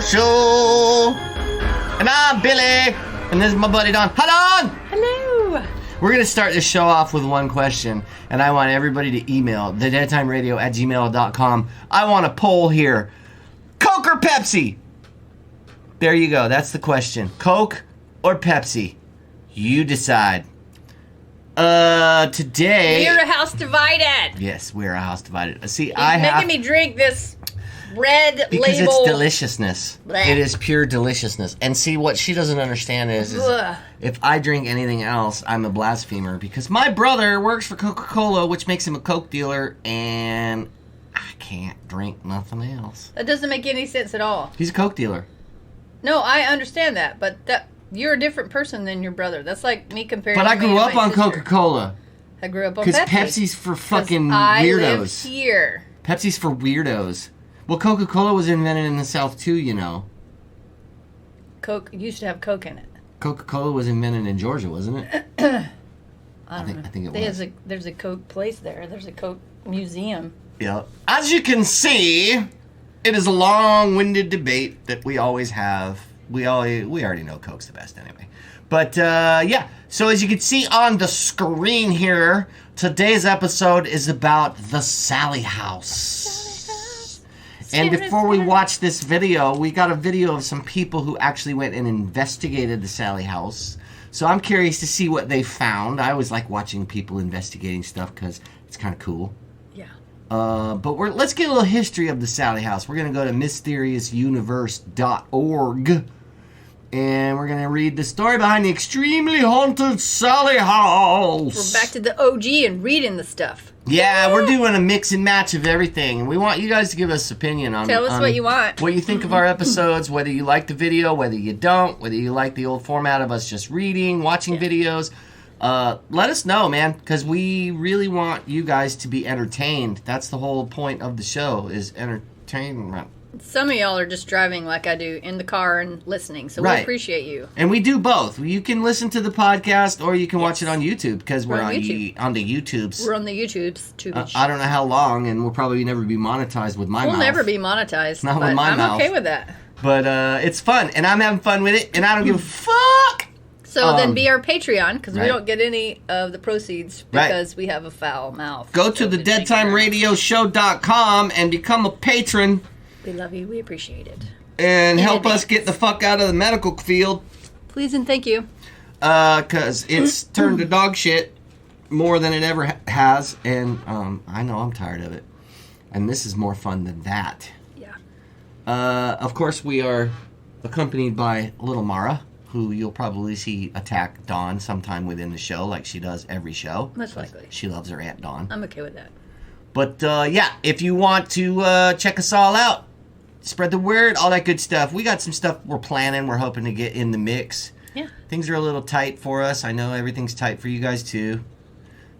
Show. And I'm Billy. And this is my buddy Don. Hi, Don. Hello. We're going to start this show off with one question. And I want everybody to email thedeadtimeradio@gmail.com. I want a poll here. Coke or Pepsi? There you go. That's the question. Coke or Pepsi? You decide. Today... We're a house divided. Yes, we're a house divided. See, He's making me drink this red because label. it's deliciousness. Blech. It is pure deliciousness. And see, what she doesn't understand is if I drink anything else, I'm a blasphemer. Because my brother works for Coca-Cola, which makes him a Coke dealer, and I can't drink nothing else. That doesn't make any sense at all. He's a Coke dealer. No, I understand that, but you're a different person than your brother. That's like me comparing. But I me grew and up my on sister. Coca-Cola. I grew up on Because Pepsi. Pepsi's for fucking I weirdos. live here. Pepsi's for weirdos. Well, Coca-Cola was invented in the South too, you know. Coke used to have Coke in it. Coca-Cola was invented in Georgia, wasn't it? I think it was. There's a Coke place there. There's a Coke museum. Yeah. As you can see, it is a long-winded debate that we always have. We already know Coke's the best anyway. But yeah. So as you can see on the screen here, today's episode is about the Shellie House. And before we watch this video, we got a video of some people who actually went and investigated the Shellie House. So I'm curious to see what they found. I always like watching people investigating stuff because it's kind of cool. Yeah. But let's get a little history of the Shellie House. We're going to go to mysteriousuniverse.org. And we're going to read the story behind the extremely haunted Shellie House. We're back to the OG and reading the stuff. Yeah, we're doing a mix and match of everything. And we want you guys to give us opinion on Tell us what you want. What you think of our episodes, whether you like the video, whether you don't, whether you like the old format of us just reading, watching videos. Let us know, man, because we really want you guys to be entertained. That's the whole point of the show, is entertainment. Some of y'all are just driving like I do in the car and listening, so Right. we appreciate you. And we do both. You can listen to the podcast or you can watch it on YouTube because we're on YouTube. on the YouTubes. We're on the YouTubes too. I don't know how long, and we'll probably never be monetized with my mouth. We'll never be monetized. Not but with my I'm mouth. okay with that. But it's fun, and I'm having fun with it, and I don't give a fuck. So then be our Patreon, because we right. don't get any of the proceeds because we have a foul mouth. Go to the deadtimeradioshow.com and become a patron. We love you. We appreciate it. And In help us advance. get the fuck out of the medical field. Please and thank you. Because it's turned to dog shit more than it ever has. And I know I'm tired of it. And this is more fun than that. Yeah. Of course, we are accompanied by little Mara, who you'll probably see attack Dawn sometime within the show, like she does every show. Most likely. She loves her Aunt Dawn. I'm okay with that. But, yeah, if you want to check us all out, spread the word, all that good stuff. We got some stuff we're planning. We're hoping to get in the mix. Yeah. Things are a little tight for us. I know everything's tight for you guys, too.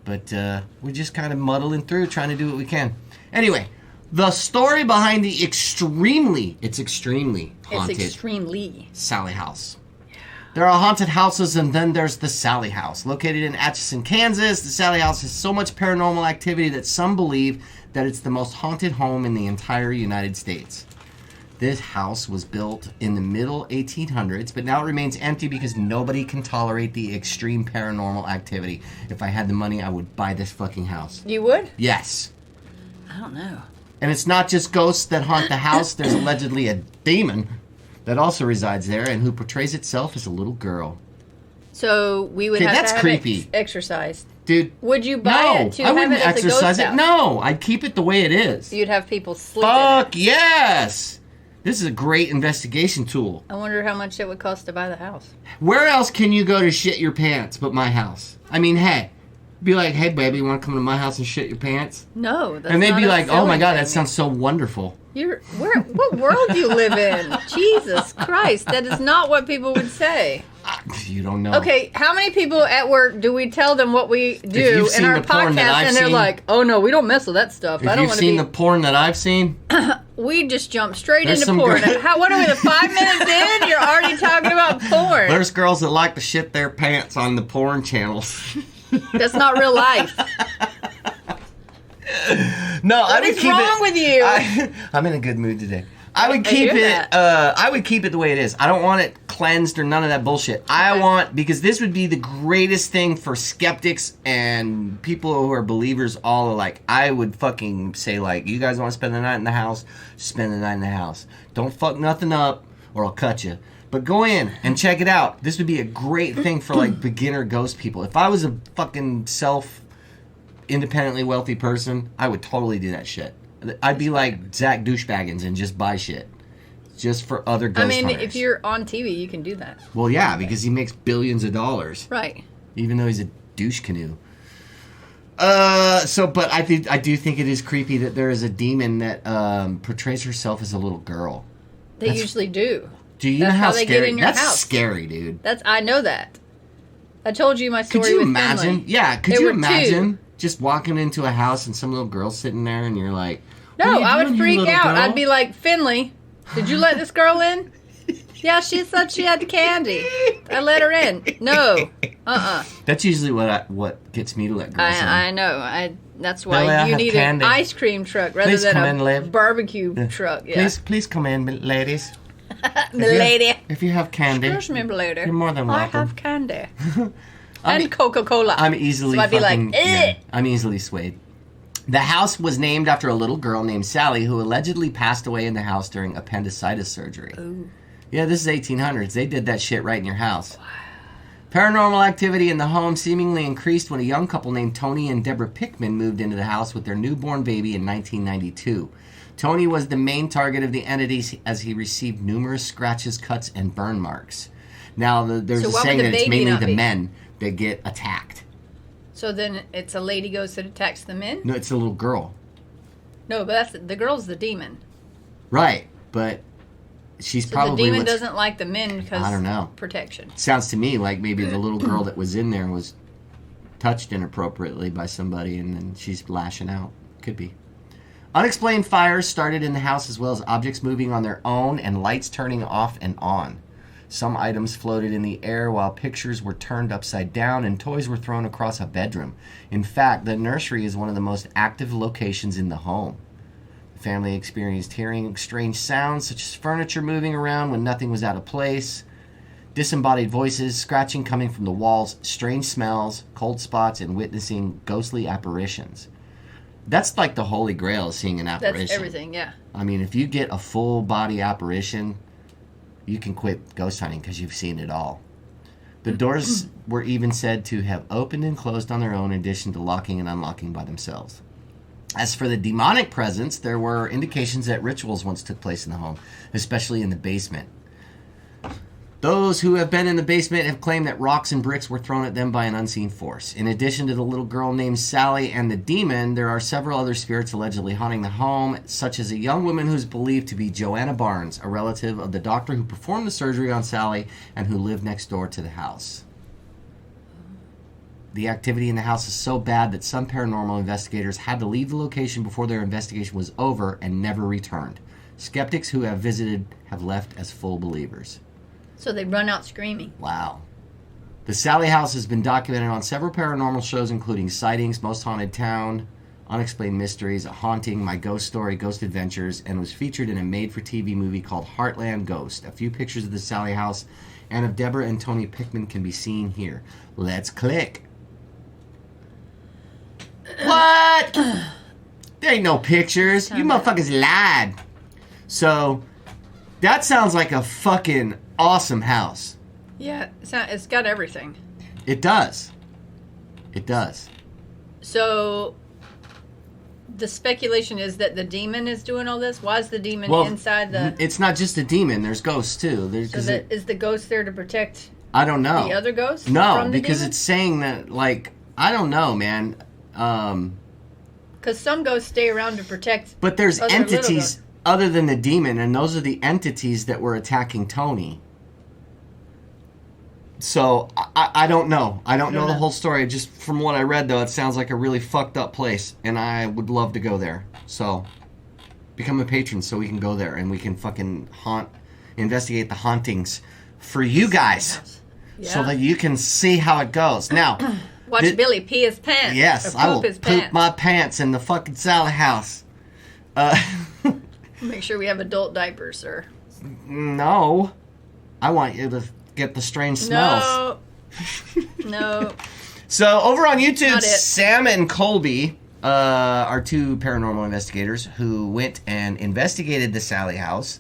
But we're just kind of muddling through, trying to do what we can. Anyway, the story behind the extremely haunted Shellie House. There are haunted houses, and then there's the Shellie House. Located in Atchison, Kansas, the Shellie House has so much paranormal activity that some believe that it's the most haunted home in the entire United States. This house was built in the middle 1800s, but now it remains empty because nobody can tolerate the extreme paranormal activity. If I had the money, I would buy this fucking house. You would? Yes. I don't know. And it's not just ghosts that haunt the house. There's allegedly a demon that also resides there and who portrays itself as a little girl. So we would Okay, have that's to have creepy. it exercised. Dude. Would you buy it to I have wouldn't it as a ghost exercise it. house? No, I'd keep it the way it is. You'd have people sleep Fuck in it. yes! This is a great investigation tool. I wonder how much it would cost to buy the house. Where else can you go to shit your pants but my house? I mean, hey. Be like, hey, baby, you want to come to my house and shit your pants? No, that's And they'd not be a like, oh my selling God, thing. that sounds so wonderful. What world do you live in? Jesus Christ, that is not what people would say. You don't know. Okay, how many people at work do we tell them what we do you've in seen our the porn that podcast, I've and they're seen- like, "Oh no, we don't mess with that stuff. I If don't you've want to seen be." the porn that I've seen, We just jump straight There's into some porn. good- What are we? The 5 minutes in, you're already talking about porn. there's girls that like to shit their pants on the porn channels. That's not real life. No, What is wrong with you? I'm in a good mood today. I would keep hear it. that. I would keep it the way it is. I don't want it cleansed or none of that bullshit. I want, because this would be the greatest thing for skeptics and people who are believers. All alike. I would fucking say, like, you guys want to spend the night in the house? Spend the night in the house. Don't fuck nothing up, or I'll cut you. But go in and check it out. This would be a great thing for, like, beginner ghost people. If I was a fucking independently wealthy person, I would totally do that shit. I'd be like Zach Douchebaggins and just buy shit. Just for other ghost hunters. If you're on TV, you can do that. Well, yeah, because he makes billions of dollars. Right. Even though he's a douche canoe. But I do think it is creepy that there is a demon that portrays herself as a little girl. They usually do. Do you know That's how how they scary? get in your That's house. scary, dude. I know that. I told you my story. Could you with imagine? Finley. Yeah, could There you were imagine just walking into a house and some little girl sitting there and you're like, No, "What are you I would doing, you freak little out. girl?" I'd be like, Finley, did you let this girl in? Yeah, she said she had candy. I let her in. No. That's usually what gets me to let girls in. I know. That's Lily, I why you have need candy. an ice cream truck rather Please than come a in, Liv. barbecue truck. Yeah. Please come in, ladies. Milady. If you have candy, Excuse me, milady. you're more than I welcome. have candy. And Coca-Cola. I'm easily So I'd be fucking, like, yeah, I'm easily swayed. The house was named after a little girl named Sally who allegedly passed away in the house during appendicitis surgery. Ooh. Yeah, this is 1800s. They did that shit right in your house. Wow. Paranormal activity in the home seemingly increased when a young couple named Tony and Deborah Pickman moved into the house with their newborn baby in 1992. Tony was the main target of the entities as he received numerous scratches, cuts, and burn marks. Now, there's a saying that it's mainly the men that get attacked. So then it's a lady ghost that attacks the men? No, it's a little girl. No, but the girl's the demon. Right, but she's So probably the demon doesn't like the men because I don't know. Protection. Sounds to me like maybe the little girl that was in there was touched inappropriately by somebody and then she's lashing out. Could be. Unexplained fires started in the house as well as objects moving on their own and lights turning off and on. Some items floated in the air while pictures were turned upside down and toys were thrown across a bedroom. In fact, the nursery is one of the most active locations in the home. The family experienced hearing strange sounds such as furniture moving around when nothing was out of place, disembodied voices, scratching coming from the walls, strange smells, cold spots, and witnessing ghostly apparitions. That's like the holy grail of seeing an apparition. That's everything, yeah. I mean, if you get a full body apparition, you can quit ghost hunting because you've seen it all. The doors were even said to have opened and closed on their own in addition to locking and unlocking by themselves. As for the demonic presence, there were indications that rituals once took place in the home, especially in the basement. Those who have been in the basement have claimed that rocks and bricks were thrown at them by an unseen force. In addition to the little girl named Sally and the demon, there are several other spirits allegedly haunting the home, such as a young woman who's believed to be Joanna Barnes, a relative of the doctor who performed the surgery on Sally and who lived next door to the house. The activity in the house is so bad that some paranormal investigators had to leave the location before their investigation was over and never returned. Skeptics who have visited have left as full believers. So they run out screaming. Wow. The Shellie House has been documented on several paranormal shows, including Sightings, Most Haunted Town, Unexplained Mysteries, A Haunting, My Ghost Story, Ghost Adventures, and was featured in a made-for-TV movie called Heartland Ghost. A few pictures of the Shellie House and of Deborah and Tony Pickman can be seen here. Let's click. What? There ain't no pictures. You motherfuckers lied. So, that sounds like a fucking awesome house. Yeah, it's got everything. It does. It does. So, the speculation is that the demon is doing all this? Why is the demon inside the... It's not just a demon. There's ghosts, too. Is the ghost there to protect I don't know. the other ghosts? No, from the because demon? it's saying that, like, I don't know, man. Because some ghosts stay around to protect But there's other little entities ghosts. other than the demon, and those are the entities that were attacking Tony. So, I don't know. I don't know the whole story. Just from what I read, though, it sounds like a really fucked up place, and I would love to go there. So, become a patron so we can go there, and we can fucking investigate the hauntings for you guys. Yeah. So that you can see how it goes. Now... Watch Billy pee his pants. Yes, or I will his poop pants. my pants in the fucking Shellie House. Make sure we have adult diapers, sir. No. I want you to get the strange smells. No. So over on YouTube, Not it. Sam and Colby are two paranormal investigators who went and investigated the Shellie House.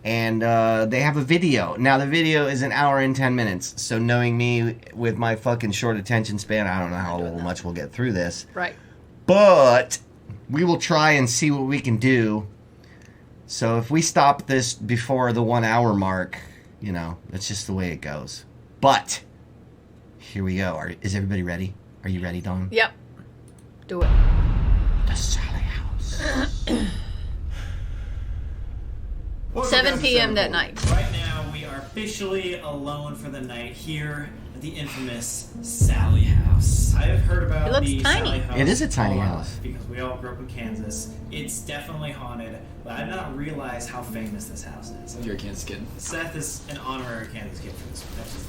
And they have a video. Now, the video is an hour and 10 minutes. So knowing me with my fucking short attention span, I don't know how much we'll get through this. Right. But we will try and see what we can do. So if we stop this before the 1 hour mark, you know, that's just the way it goes. But here we go. Is everybody ready? Are you ready, Dawn? Yep. Do it. The Shellie House. 7 p.m. that night. Right now, we are officially alone for the night here at the infamous Shellie House. I have heard about It looks the tiny. Shellie House. It is a tiny lot house. because we all grew up in Kansas. It's definitely haunted, but I did not realize how famous this house is. You're a Kansas kid. Seth is an honorary Kansas kid for this one. That's just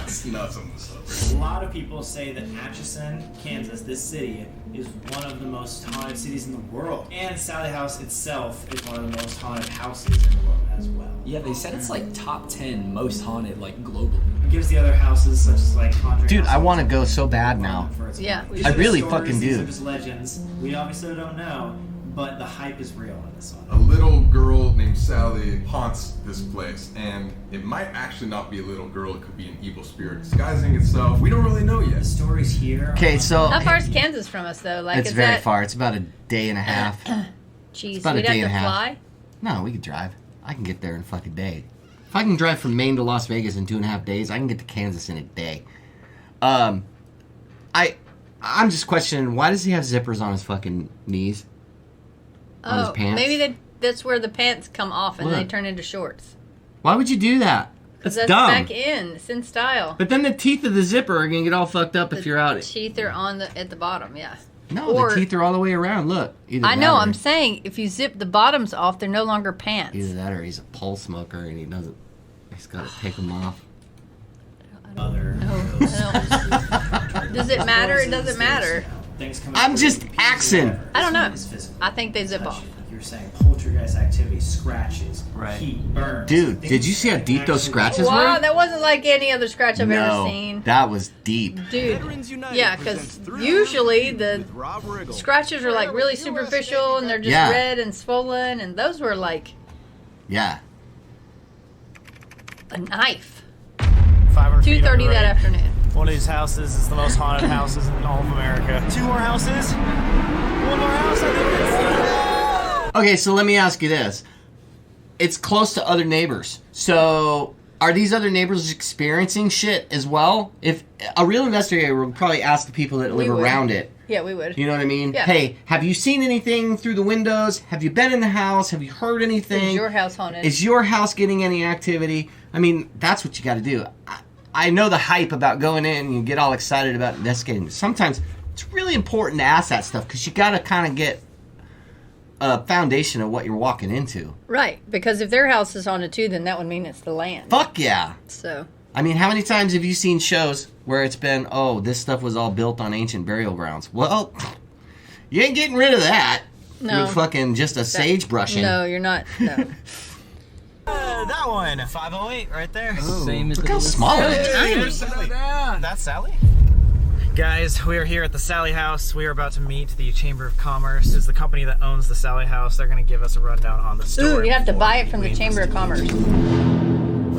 It's nuts on this stuff. a lot of people say that Atchison, Kansas, this city, is one of the most haunted cities in the world. And Shellie House itself is one of the most haunted houses in the world as well. Yeah, they said it's like top 10 most haunted, like globally. It gives the other houses, such as like Conjuring Dude, House, I want to go so bad now. for its Yeah, own. we These I are the really stories, fucking these do. are just legends. We obviously don't know, but the hype is real in this A one. little girl named Sally haunts this place, and it might actually not be a little girl. It could be an evil spirit disguising itself. We don't really know The yet. stories here. Okay, so How far is Kansas from us, though? Like, it's is very that... far. It's about a day and a half. Jeez, about a we'd have day to and a half. fly? No, we could drive. I can get there in a fucking day. If I can drive from Maine to Las Vegas in 2.5 days, I can get to Kansas in a day. I'm just questioning, why does he have zippers on his fucking knees? On his pants? Maybe that's where the pants come off and they Look. turn into shorts. Why would you do that? That's That's dumb. back in. It's in style. But then the teeth of the zipper are gonna get all fucked up if you're out. Teeth are on at the bottom, yeah. No, or- the teeth are all the way around. Look. Either I that know, or- I'm saying if you zip the bottoms off, they're no longer pants. Either that or he's a pole smoker and he doesn't. He's got to take them off. Other No. Does it matter? It doesn't matter. Things come I'm up just with axing. pieces of I don't know. is physical. I think they zip Touch off. it. Like you were saying, poltergeist activity, scratches, Right. heat, burns. Dude, Things did you see how that deep those actually- scratches Wow, were? that wasn't like any other scratch I've no, ever seen. that was deep. Dude, yeah, because usually the scratches are like really superficial and they're just Yeah. red and swollen, and those were like Yeah. a knife. 500 feet on the 2:30 that right. afternoon. One of these houses is the most haunted houses in all of America. 2 more houses. 1 more house. I think that's... Okay, so let me ask you this. It's close to other neighbors. So are these other neighbors experiencing shit as well? If a real investigator would probably ask the people that live would. around it. Yeah, we would. You know what I mean? Yeah. Hey, have you seen anything through the windows? Have you been in the house? Have you heard anything? Is your house haunted? Is your house getting any activity? I mean, that's what you got to do. I know the hype about going in and you get all excited about investigating. Sometimes it's really important to ask that stuff because you got to kind of get a foundation of what you're walking into. Right, because if their house is haunted too, then that would mean it's the land. Fuck yeah. So, I mean, how many times have you seen shows where it's been, oh, this stuff was all built on ancient burial grounds? Well, you ain't getting rid of that No. with fucking just a sage brushing. no, you're not. No. That one. 508 right there. Same as Look how small it is. Tiny. Sally. That's Sally? Guys, we are here at the Shellie House. We are about to meet the Chamber of Commerce. It's the company that owns the Shellie House. They're going to give us a rundown on the store. Ooh, you have to buy it from the Chamber of Commerce.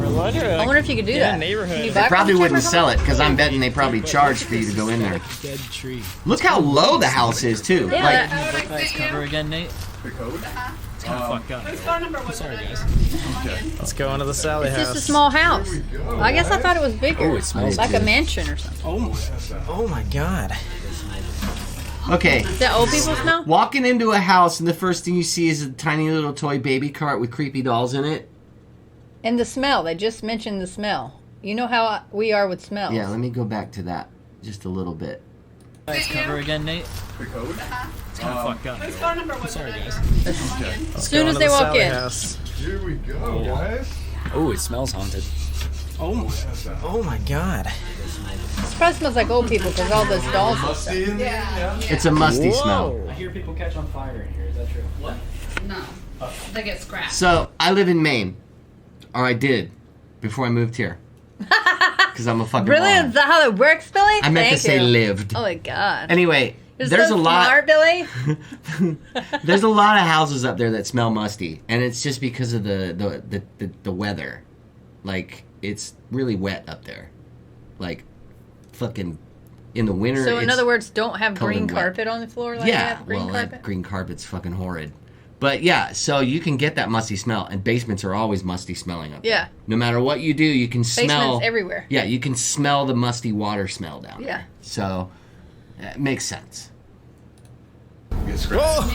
I wonder if you could do that. neighborhood. Can you They buy it from probably the wouldn't Chamber of sell it because I'm betting they probably charge for you to go in there. dead tree. Look how low the house is too. Yeah, Like, that- Nice cover again, Nate. The code? It's kind of fucked up. Whose phone number was Sorry, it? guys. Let's go into the Shellie it's House. just a small house. I guess I thought it was bigger. Oh, it smells like a good. mansion or something. Oh my god. okay, Is that old people smell? walking into a house and the first thing you see is a tiny little toy baby cart with creepy dolls in it. And the smell. They just mentioned the smell. You know how we are with smells. Yeah, let me go back to that just a little bit. Nice cover again, Nate. The code? It's kind of fucked up. Whose phone number was Sorry, it? guys. As soon as they walk in. Here we go, guys. Oh, it smells haunted. Oh my god. This probably smells like old people because all those dolls and stuff. Musty in there, yeah. It's a musty smell. I hear people catch on fire in here. Is that true? What? No. They get scratched. So I live in Maine, or I did, before I moved here. Because I'm a fucking Really? moron. Is that how it works, Billy? I meant to Thank say you. lived. Oh my god. Anyway, You're there's so a lot. smart, Billy. There's a lot of houses up there that smell musty, and it's just because of the weather. Like, it's really wet up there. Like, fucking in the winter. So in it's other words, don't have covered in green wet. carpet on the floor like yeah, that? Green well, carpet? that green carpet's fucking horrid. But yeah, so you can get that musty smell, and basements are always musty smelling up there. Yeah. No matter what you do, you can smell. Basements everywhere. Yeah, you can smell the musty water smell down Yeah. there. So, it makes sense. Get scratched.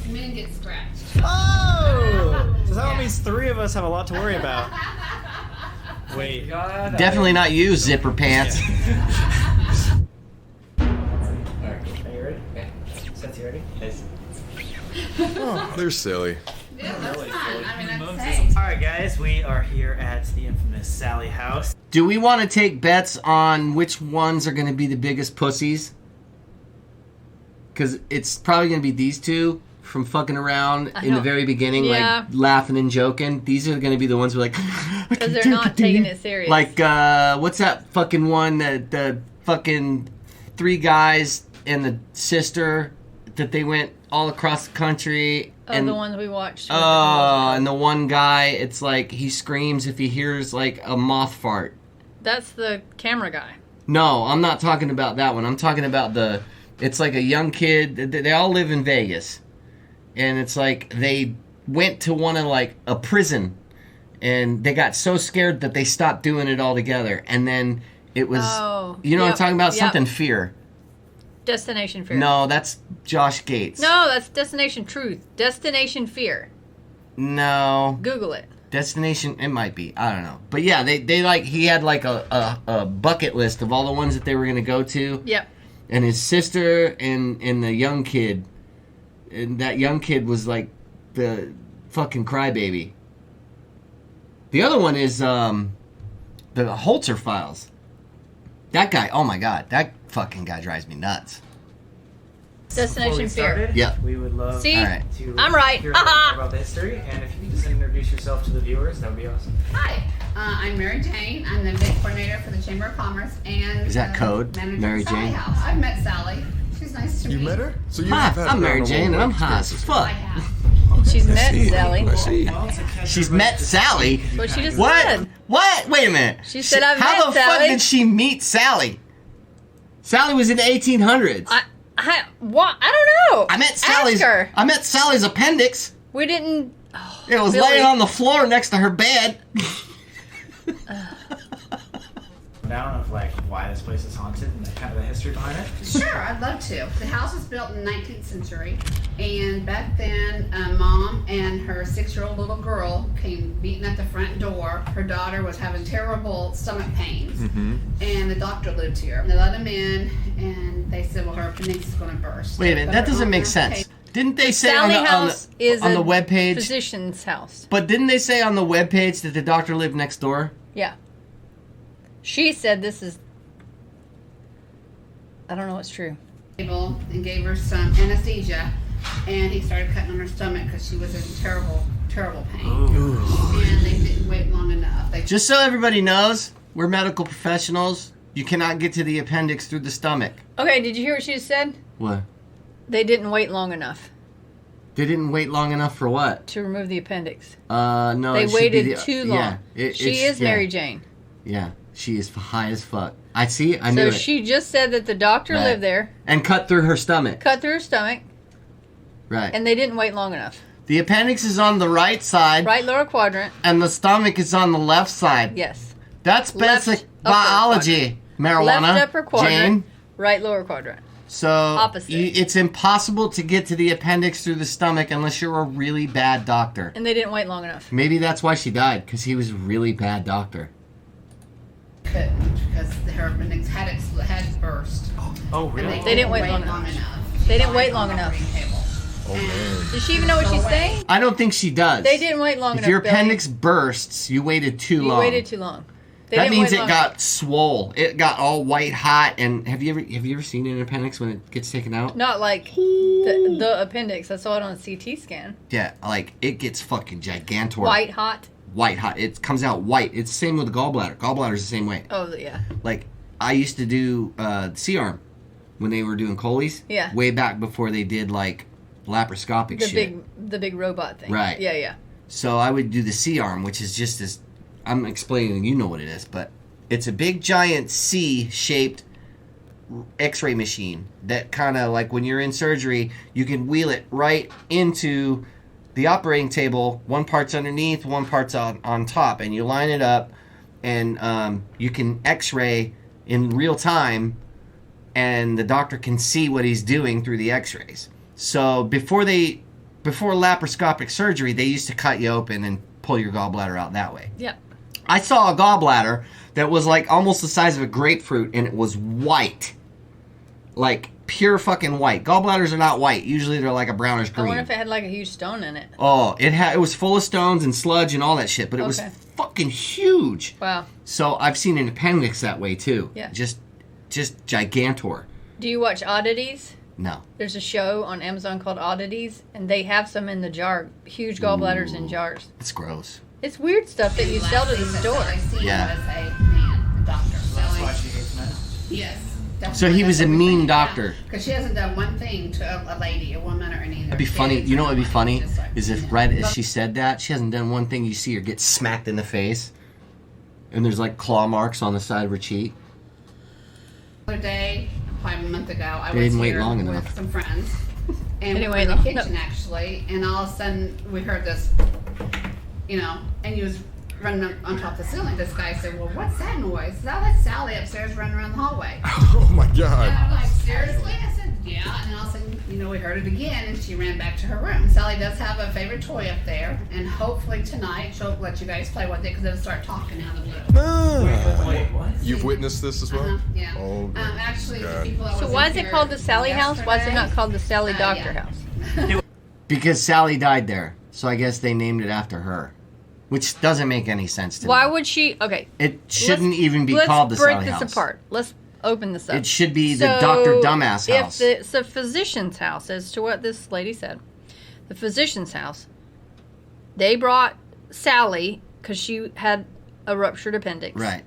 Men get scratched. Oh! So that means 3 of us have a lot to worry about. Wait. Definitely not you, zipper pants. Are you ready? Okay. Seth, you ready? Yes. Oh, they're silly. Yeah, that's fine. I mean, that's safe. Alright, guys, we are here at the infamous Shellie House. Do we want to take bets on which ones are going to be the biggest pussies? Because it's probably going to be these two from fucking around in the don't- very beginning, Yeah. like laughing and joking. These are going to be the ones who are like, Because they're not taking it serious. like, what's that fucking one that the fucking 3 guys and the sister that they went all across the country. the ones we watched. And the one guy, it's like he screams if he hears like a moth fart. That's the camera guy. No, I'm not talking about that one. I'm talking about it's like a young kid. They all live in Vegas. And it's like they went to one of like a prison and they got so scared that they stopped doing it altogether. And then it was, you know what I'm talking about? Something fear. Destination Fear. No, that's Josh Gates. No, that's Destination Truth. Destination Fear. No. Google it. Destination, it might be. I don't know. But yeah, they like, he had like a bucket list of all the ones that they were going to go to. Yep. And his sister and the young kid. And that young kid was like the fucking crybaby. The other one is the Holzer Files. That guy, oh my god, that fucking guy drives me nuts. Destination Fear. Yeah. We would love See? All right. to I'm right. hear a little more about the history, and if you could just introduce yourself to the viewers, that would be awesome. Hi, I'm Mary Jane. I'm the event coordinator for the Chamber of Commerce and Is that code, manager Mary of Shellie Jane? House. I've met Sally. She's nice to You meet. met her? So you Hi, have had I'm Mary paranormal Jane and I'm high experiences. as fuck. I have. She's met Sally. I see. Well, to catch She's everybody's met Sally? attention, What she just What? said. What? Wait a minute. She said, "I've How met the fuck Sally." did she meet Sally? Sally was in the 1800s. What? I don't know. I met Sally's. Ask her. I met Sally's appendix. We didn't. It was Billy. laying on the floor next to her bed. down of like why this place is haunted and kind of the history behind it? Sure, I'd love to. The house was built in the 19th century, and back then, Mom and her 6-year-old little girl came beating at the front door. Her daughter was having terrible stomach pains, and the doctor lived here. They let him in, and they said, "Well, her appendix is going to burst." Wait a minute, But that her doesn't mom make was sense. okay. Didn't they say Sally on House is the a webpage? physician's house. But didn't they say on the webpage that the doctor lived next door? Yeah. She said this is. I don't know what's true. And gave her some anesthesia, and he started cutting on her stomach because she was in terrible, terrible pain. And they didn't wait long enough. They Just so everybody knows, we're medical professionals. You cannot get to the appendix through the stomach. Okay, did you hear what she just said? What? They didn't wait long enough They didn't wait long enough for what? to remove the appendix. No. They it should be waited too long. Yeah, She is Mary Jane. Yeah, she is high as fuck. I see. I knew So it. she just said that the doctor Right. lived there, And cut through her stomach. cut through her stomach, Right. and they didn't wait long enough. The appendix is on the right side, Right lower quadrant. and the stomach is on the left side. Yes. That's Left basic upper biology. Marijuana. Left upper quadrant. Jane. Right lower quadrant. So Opposite. it's impossible to get to the appendix through the stomach unless you're a really bad doctor. And they didn't wait long enough. Maybe that's why she died, because he was a really bad doctor. couldn't because her appendix had burst. Oh, And really? They didn't wait long enough. They didn't wait long enough. Oh man. Does she even know what she's saying? I don't think she does. They didn't wait long If enough. your Billy. appendix bursts, you waited too You long. waited too long. They That didn't means wait it long. got swole. It got all white hot. And have you ever seen an appendix when it gets taken out? Not like the appendix. I saw it on a CT scan. Yeah, like it gets fucking gigantor. White hot. White hot. It comes out white. It's the same with the gallbladder. Gallbladder's the same way. Oh yeah. Like I used to do C-arm when they were doing choles. Yeah. Way back before they did like laparoscopic shit. The big robot thing. Right. Yeah, yeah. So I would do the C-arm, which is just this. I'm explaining, you know what it is, but it's a big giant C-shaped X-ray machine that kind of like when you're in surgery, you can wheel it right into the operating table. One part's underneath, one part's on top, and you line it up, and you can X-ray in real time, and the doctor can see what he's doing through the X-rays. So before laparoscopic surgery, they used to cut you open and pull your gallbladder out that way. Yeah. I saw a gallbladder that was like almost the size of a grapefruit, and it was white. Like pure fucking white. Gallbladders are not white. Usually they're like a brownish I green. wonder if it had like a huge stone in it. Oh, it was full of stones and sludge and all that shit, but it was Okay. fucking huge. Wow. So I've seen an appendix that way too. Yeah. Just gigantor. Do you watch Oddities? No. There's a show on Amazon called Oddities, and they have some in the jar. Huge gallbladders in jars. It's gross. It's weird stuff that you sell to the store. Yeah. Was a man, a doctor. That's why she hates men. Yes. So he was a mean doctor. Because she hasn't done one thing to a lady, a woman, or anything. It'd be funny. You know what would be funny? Just like- Is if right as she said that, she hasn't done one thing, you see her get smacked in the face. And there's like claw marks on the side of her cheek. The other day, probably a month ago, I They was didn't wait here long with enough. some friends. And we Didn't were wait in the long- kitchen, no. actually. And all of a sudden, we heard this, and he was running on top of the ceiling. This guy said, well, what's that noise? Oh, that's Sally upstairs running around the hallway. Oh my And god. I'm like, seriously? I said, yeah. And all of a sudden, we heard it again, and she ran back to her room. Sally does have a favorite toy up there, and hopefully tonight she'll let you guys play with it because it'll start talking out of the blue. Wait, what? You've witnessed this as well? Uh-huh, yeah. Oh, Actually, the God. people that So was why in is it here called the Sally House? Why is it not yesterday- called the Sally Doctor yeah. House? Because Sally died there. So I guess they named it after her. Which doesn't make any sense to Why me. would she? Okay. It shouldn't let's- even be called the Let's break Sally this House. apart. Let's open this up. It should be the Dr. Dumbass House. If it's a physician's house, as to what this lady said, the physician's house, they brought Sally because she had a ruptured appendix. Right.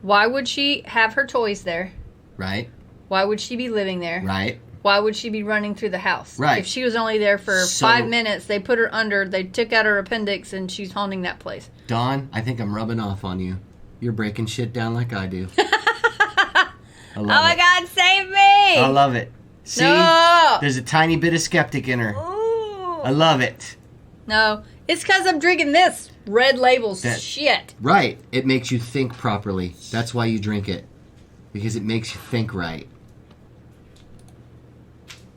Why would she have her toys there? Right. Why would she be living there? Right. Why would she be running through the house? Right. If she was only there for So- 5 minutes, they put her under, they took out her appendix, and she's haunting that place. Dawn, I think I'm rubbing off on you. You're breaking shit down like I do. I love Oh my it. God, save me! I love it. See? No! There's a tiny bit of skeptic in her. Ooh. I love it. No, it's because I'm drinking this Red Label That- shit. Right. It makes you think properly. That's why you drink it. Because it makes you think right.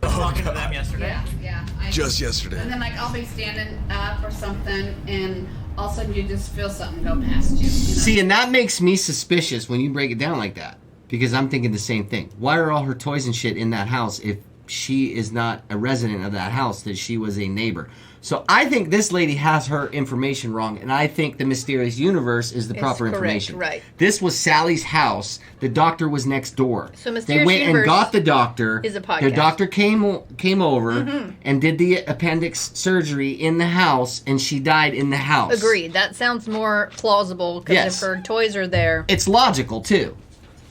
Talking to them yesterday. Yeah. Just yesterday. And then, I'll be standing up or something, and all of a sudden you just feel something go past you. See, and that makes me suspicious when you break it down like that. Because I'm thinking the same thing. Why are all her toys and shit in that house if she is not a resident of that house, that she was a neighbor? So I think this lady has her information wrong, and I think the mysterious universe is the It's proper correct, information. right. This was Sally's house. The doctor was next door. So they Mysterious went and Universe got the doctor. is a podcast. The doctor came over and did the appendix surgery in the house, and she died in the house. Agreed. That sounds more plausible because Yes. if her toys are there. It's logical too,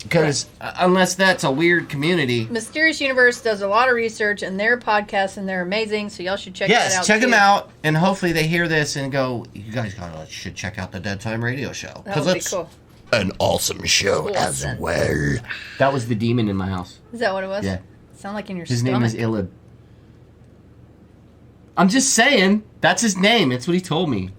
because unless that's a weird community. Mysterious Universe does a lot of research, and their podcasts, and they're amazing. So y'all should check that out. Yes, check too. them out, and hopefully they hear this and go, "You guys should check out the Dead Time Radio Show That would be cool. an awesome show as Awesome. well." That was the demon in my house. Is that what it was? Yeah. Sound like in your His stomach. name is Ilib. I'm just saying, that's his name. It's what he told me.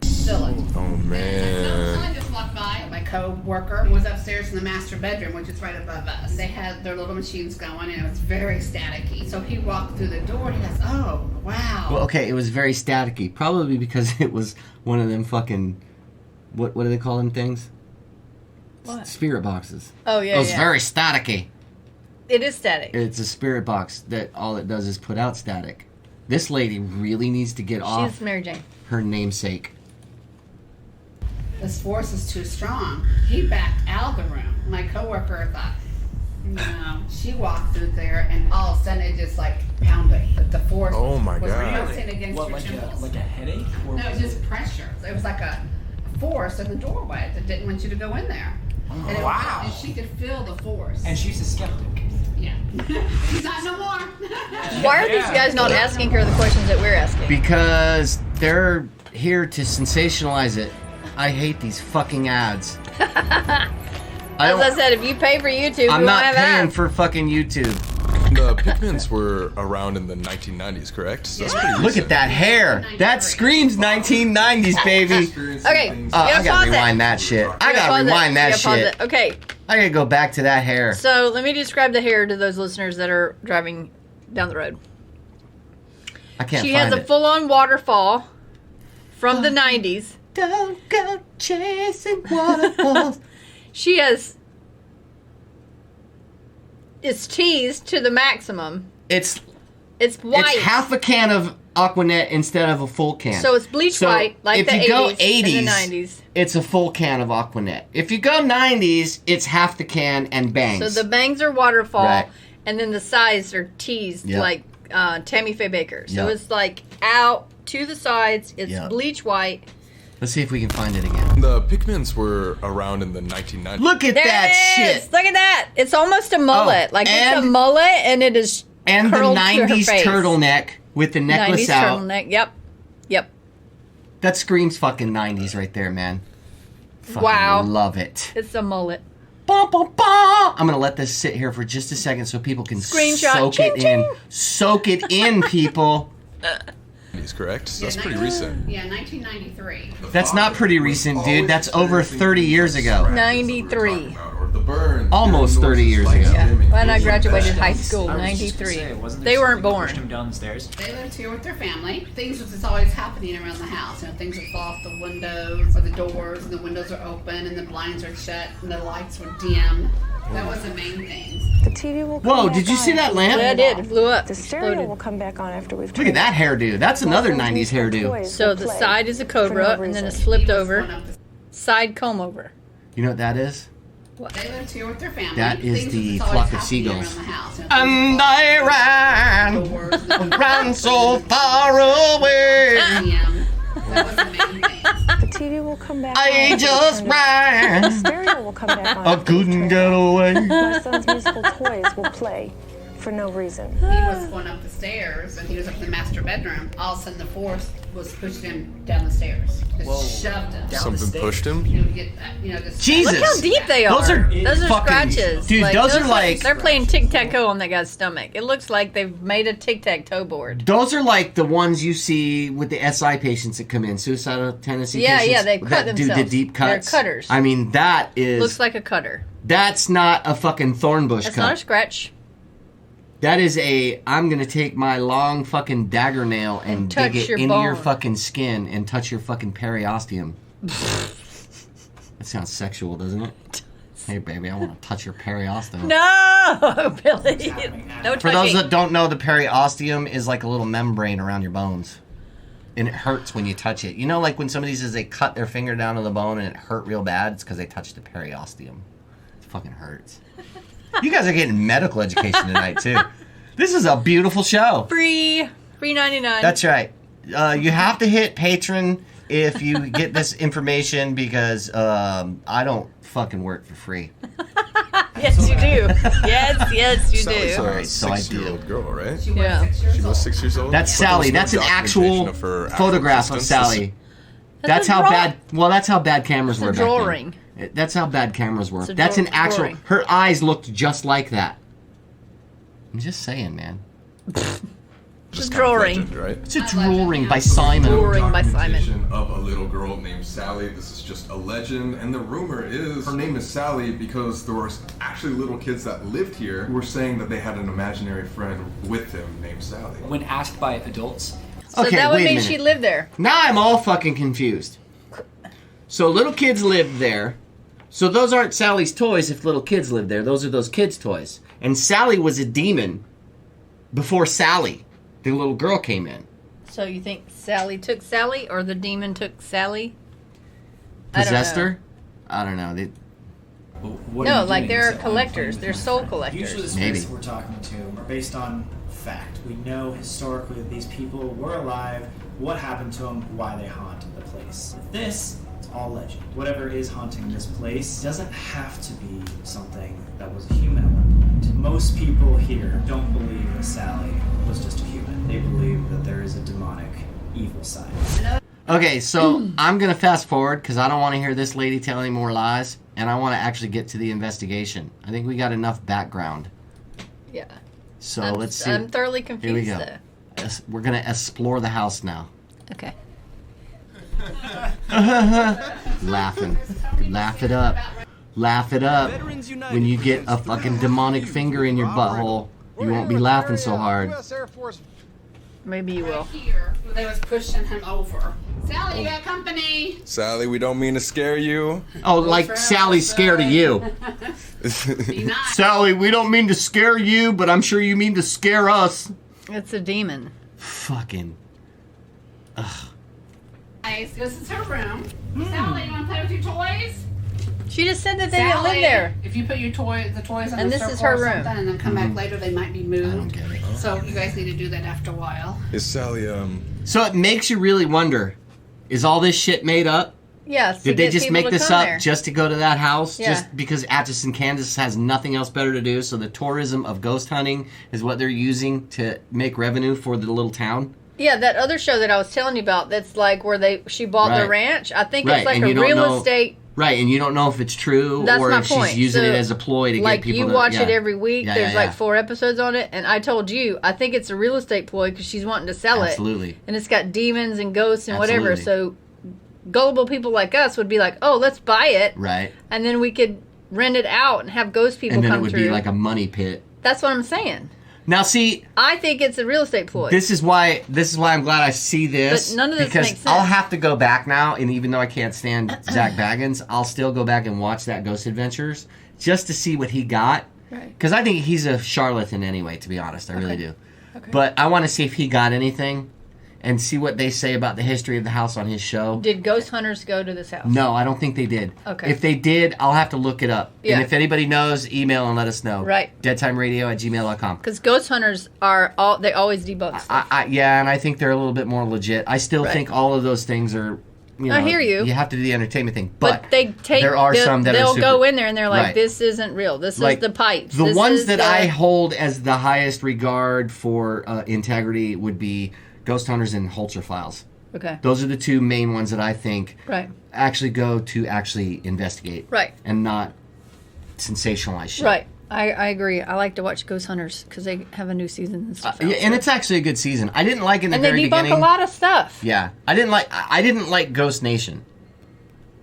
Still it. Oh man. Someone just walked by. My co-worker was upstairs in the master bedroom, which is right above us. They had their little machines going, and it was very staticky. So he walked through the door, and he goes, "Oh, wow." Well, okay, it was very staticky. Probably because it was one of them fucking, what do they call them things? What? Spirit boxes. Oh, yeah, It was yeah. very staticky. It is static. It's a spirit box that all it does is put out static. This lady really needs to get off She's Mary Jane. her namesake. this force is too strong. He backed out of the room. My coworker thought, no. She walked through there, and all of a sudden it just like pounded. The force Oh my was God. pressing against What, your like temples. a headache? Or No, it was was just pressure. It was like a force in the doorway that didn't want you to go in there. And it, Wow. And she could feel the force. And she's a skeptic. Yeah. She's not no more. Why are these guys not asking her the questions that we're asking? Because they're here to sensationalize it. I hate these fucking ads. As I said, if you pay for YouTube, I'm we not won't have paying ads. for fucking YouTube. The Pikmins were around in the 1990s, correct? So that's pretty Look recent. at that hair. That screams 1990s, baby. Okay. I You gotta pause it. rewind that shit. I You gotta pause it. rewind that You pause shit. it. Okay, I gotta go back to that hair. so let me describe the hair to those listeners that are driving down the road. I can't She find has a it. full-on waterfall from the 90s. Don't go chasing waterfalls. She has... It's teased to the maximum. It's White. It's half a can of Aquanet instead of a full can. So it's bleach white, like if the you go 80s and the 90s. It's a full can of Aquanet. If you go 90s, it's half the can and bangs. So the bangs are waterfall, Right. and then the sides are teased Yep. like Tammy Faye Baker. So Yep. it's like out to the sides. It's Yep. bleach white. Let's see if we can find it again. The Pikmins were around in the 1990s. Look at There that it is. shit. Look at that. It's almost a mullet. Oh, like it's a and- mullet, and it is And the curled to her 90s face. turtleneck with the necklace 90s out. turtleneck. Yep. Yep. That screams fucking 90s right there, man. Fucking Wow. love it. It's a mullet. Bah, bah, bah. I'm gonna let this sit here for just a second so people can Screenshot. soak Ching, it ching. in. Soak it in, people. Correct? So that's pretty recent. Yeah, 1993. That's not pretty recent, dude. That's over 30 years ago. 93. Or the burn. Almost 30 years ago. Yeah. When I graduated high I school, was just gonna 93. say, wasn't They there weren't something that pushed born. him down the stairs? They lived here with their family. Things was just always happening around the house. You know, things would fall off the windows or the doors, and the windows are open, and the blinds are shut, and the lights were dim. That was the main things. The TV will come Whoa, back did you on see that after lamp? we've Yeah, it turned did. It off. blew up. The stereo Exploded. will come back on after we've Look turned at that it off. hairdo. That's another Cell phones, 90s musical hairdo. toys So will the play side is a for cobra, no and then reason. it's flipped He was over. one of the- Side comb over. You know what that is? They lived here with their family. That is Things the was just always flock of happening seagulls. around the house. You know, And things I would fall ran, off the doors, and the windows ran were so open, far away. dim. That was the main things. The TV will come back on I after we've just turned it off. The ran. stereo will come back on I after we've couldn't turned it get off. away. My son's musical toys will play for no reason. He was going up the stairs, and he was up in the master bedroom. All of a sudden, the force was pushing him down the stairs. Just Whoa. shoved him. Down the Something stairs. pushed him? You know, to get that, you know, just Jesus. Look how deep they are. Those are Those are fucking- scratches. dude, those are like- They're playing tic-tac-toe on that guy's stomach. It looks like they've made a tic-tac-toe board. Those are like the ones you see with the SI patients that come in, suicidal tendency Yeah, patients. yeah, they cut that do the themselves. deep They're cuts. cutters. I mean, that is Looks like a cutter. that's not a fucking thorn bush That's cut. not a scratch. That is a, I'm gonna take my long fucking dagger nail and touch dig it your into your bone. fucking skin and touch your fucking periosteum. That sounds sexual, doesn't it? Hey baby, I want to touch your periosteum. No, Billy. No For those touching. that don't know, the periosteum is like a little membrane around your bones. And it hurts when you touch it. You know, like when somebody says they cut their finger down to the bone and it hurt real bad? It's because they touched the periosteum. It fucking hurts. You guys are getting medical education tonight, too. This is a beautiful show. Free 99. That's right. You have to hit Patreon if you get this information because I don't fucking work for free. Yes, you do. Yes, you Sally's do. a Alright, so I do. 6-year-old girl, right? She was Yeah. 6 years She was old. 6 years old? That's But there was Sally. no That's an documentation actual of her actual photograph of existence. Sally. a That's how draw- bad. Well, that's how bad cameras It's a were back then. drawing. That's how bad cameras were. It's a That's an actual. drawing. Her eyes looked just like that. I'm just saying, man. Just a kind of drawing. legend, right? It's a I like it, drawing yeah. by Simon. Drawing by Simon. Documentation of a little girl named Sally. This is just a legend, and the rumor is her name is Sally because there were actually little kids that lived here who were saying that they had an imaginary friend with them named Sally. When asked by adults, So Okay, that would wait a mean minute. she lived there. Now I'm all fucking confused. So little kids lived there. So those aren't Sally's toys if little kids lived there. Those are those kids' toys. And Sally was a demon before Sally, the little girl, came in. So you think Sally took Sally or the demon took Sally? possessed her? I don't know. What are No, you like doing? there are So I'm collectors. playing They're with my soul friend. collectors. Usually the Maybe. spirits we're talking to are based on fact. We know historically that these people were alive, what happened to them, why they haunt the place. This is all legend. Whatever is haunting this place doesn't have to be something that was a human at one point. Most people here don't believe that Sally was just a human. They believe that there is a demonic, evil side. Okay, so I'm going to fast forward because I don't want to hear this lady tell any more lies, and I want to actually get to the investigation. I think we got enough background. Yeah. So I'm, let's see. I'm thoroughly confused. Here we go. Though. We're going to explore the house now. Okay. Laughing. Laugh it up. Laugh it up. When you get a fucking demonic finger in your butthole, you won't be laughing so hard. Maybe you will. Here, they was pushing him over. Sally, you got company. Sally, we don't mean to scare you. Oh, like Sally's scared of you. Be nice. Sally, we don't mean to scare you, but I'm sure you mean to scare us. It's a demon. Fucking. Nice. This is her room. Sally, you want to play with your toys? She just said that they didn't live there. If you put the toys on And the this is circle her or room. something and then come back later, they might be I don't moved. get it. So you guys need to do that after a while. Is Sally, So it makes you really wonder, is all this shit made up? Yes. Did they just make this up just to go to that house? Yeah. Just because Atchison, Kansas has nothing else better to do, so the tourism of ghost hunting is what they're using to make revenue for the little town? Yeah, that other show that I was telling you about, that's like where she bought the Right. ranch. I think Right, it's like and a you don't real know- estate. Right, and you don't know if it's true That's or my if point. she's using So, it as a ploy to Like get people you to... watch yeah. it every week. Yeah, There's yeah, like yeah. 4 episodes on it, and I told you I think it's a real estate ploy because she's wanting to sell Absolutely. it, and it's got demons and ghosts and whatever. Absolutely. So gullible people like us would be like, "Oh, let's buy it," Right. and then we could rent it out and have ghost people And then come it would through. be like a money pit. That's what I'm saying. Now, see, I think it's a real estate ploy. this is why I'm glad I see this. But none of this because makes sense. I'll have to go back now, and even though I can't stand Zach Baggins, I'll still go back and watch that Ghost Adventures just to see what he got. Right. Because I think he's a charlatan anyway, to be honest. I really do. Okay. But I want to see if he got anything and see what they say about the history of the house on his show. Did ghost hunters go to this house? No, I don't think they did. Okay. If they did, I'll have to look it up. Yeah. And if anybody knows, email and let us know. Right. deadtimeradio@gmail.com. Because ghost hunters they always debug stuff. Yeah, and I think they're a little bit more legit. I still Right. think all of those things are, you know, I hear you. You have to do the entertainment thing. But, they take. there are some that are they'll super, go in there and they're like, Right. "This isn't real. This like, is the pipes." The This ones is that the-" I hold as the highest regard for integrity would be Ghost Hunters and Holzer Files. Okay. Those are the two main ones that I think Right. actually go to actually investigate. Right. And not sensationalize shit. Right. I agree. I like to watch Ghost Hunters because they have a new season and stuff. out. Yeah, and it's actually a good season. I didn't like in the and they very debunk beginning. a lot of stuff. Yeah, I didn't like Ghost Nation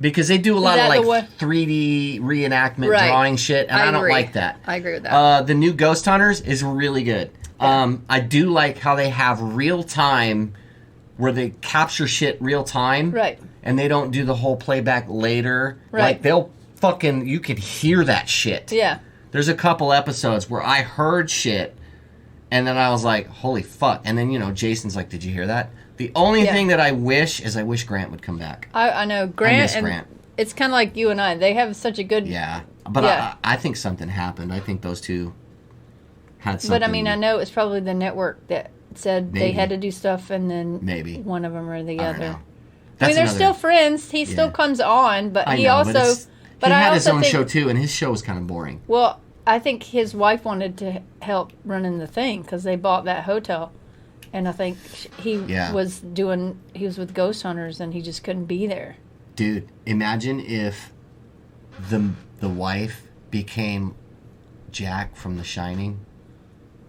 because they do a lot of that the like one- 3D reenactment Right. drawing shit, and I don't agree. like that. I agree with that. The new Ghost Hunters is really good. I do like how they have real time, where they capture shit real time, Right. And they don't do the whole playback later. Right. Like they'll you could hear that shit. Yeah. There's a couple episodes where I heard shit, and then I was like, holy fuck. And then, Jason's like, did you hear that? The only Yeah. thing that I wish is Grant would come back. I know Grant. miss and Grant. It's kind of like you and I. They have such a good. Yeah. But Yeah. I think something happened. I think those two had something. But I mean, I know it's probably the network that said they Maybe. had to do stuff, and then Maybe. one of them or the I don't other. know. I mean, That's they're another- still friends. He still Yeah. comes on, but I he know, also. but he I had his also own think, show too, and his show was kind of boring. Well, I think his wife wanted to help running the thing because they bought that hotel, and I think he Yeah. was with Ghost Hunters, and he just couldn't be there. Dude, imagine if the wife became Jack from The Shining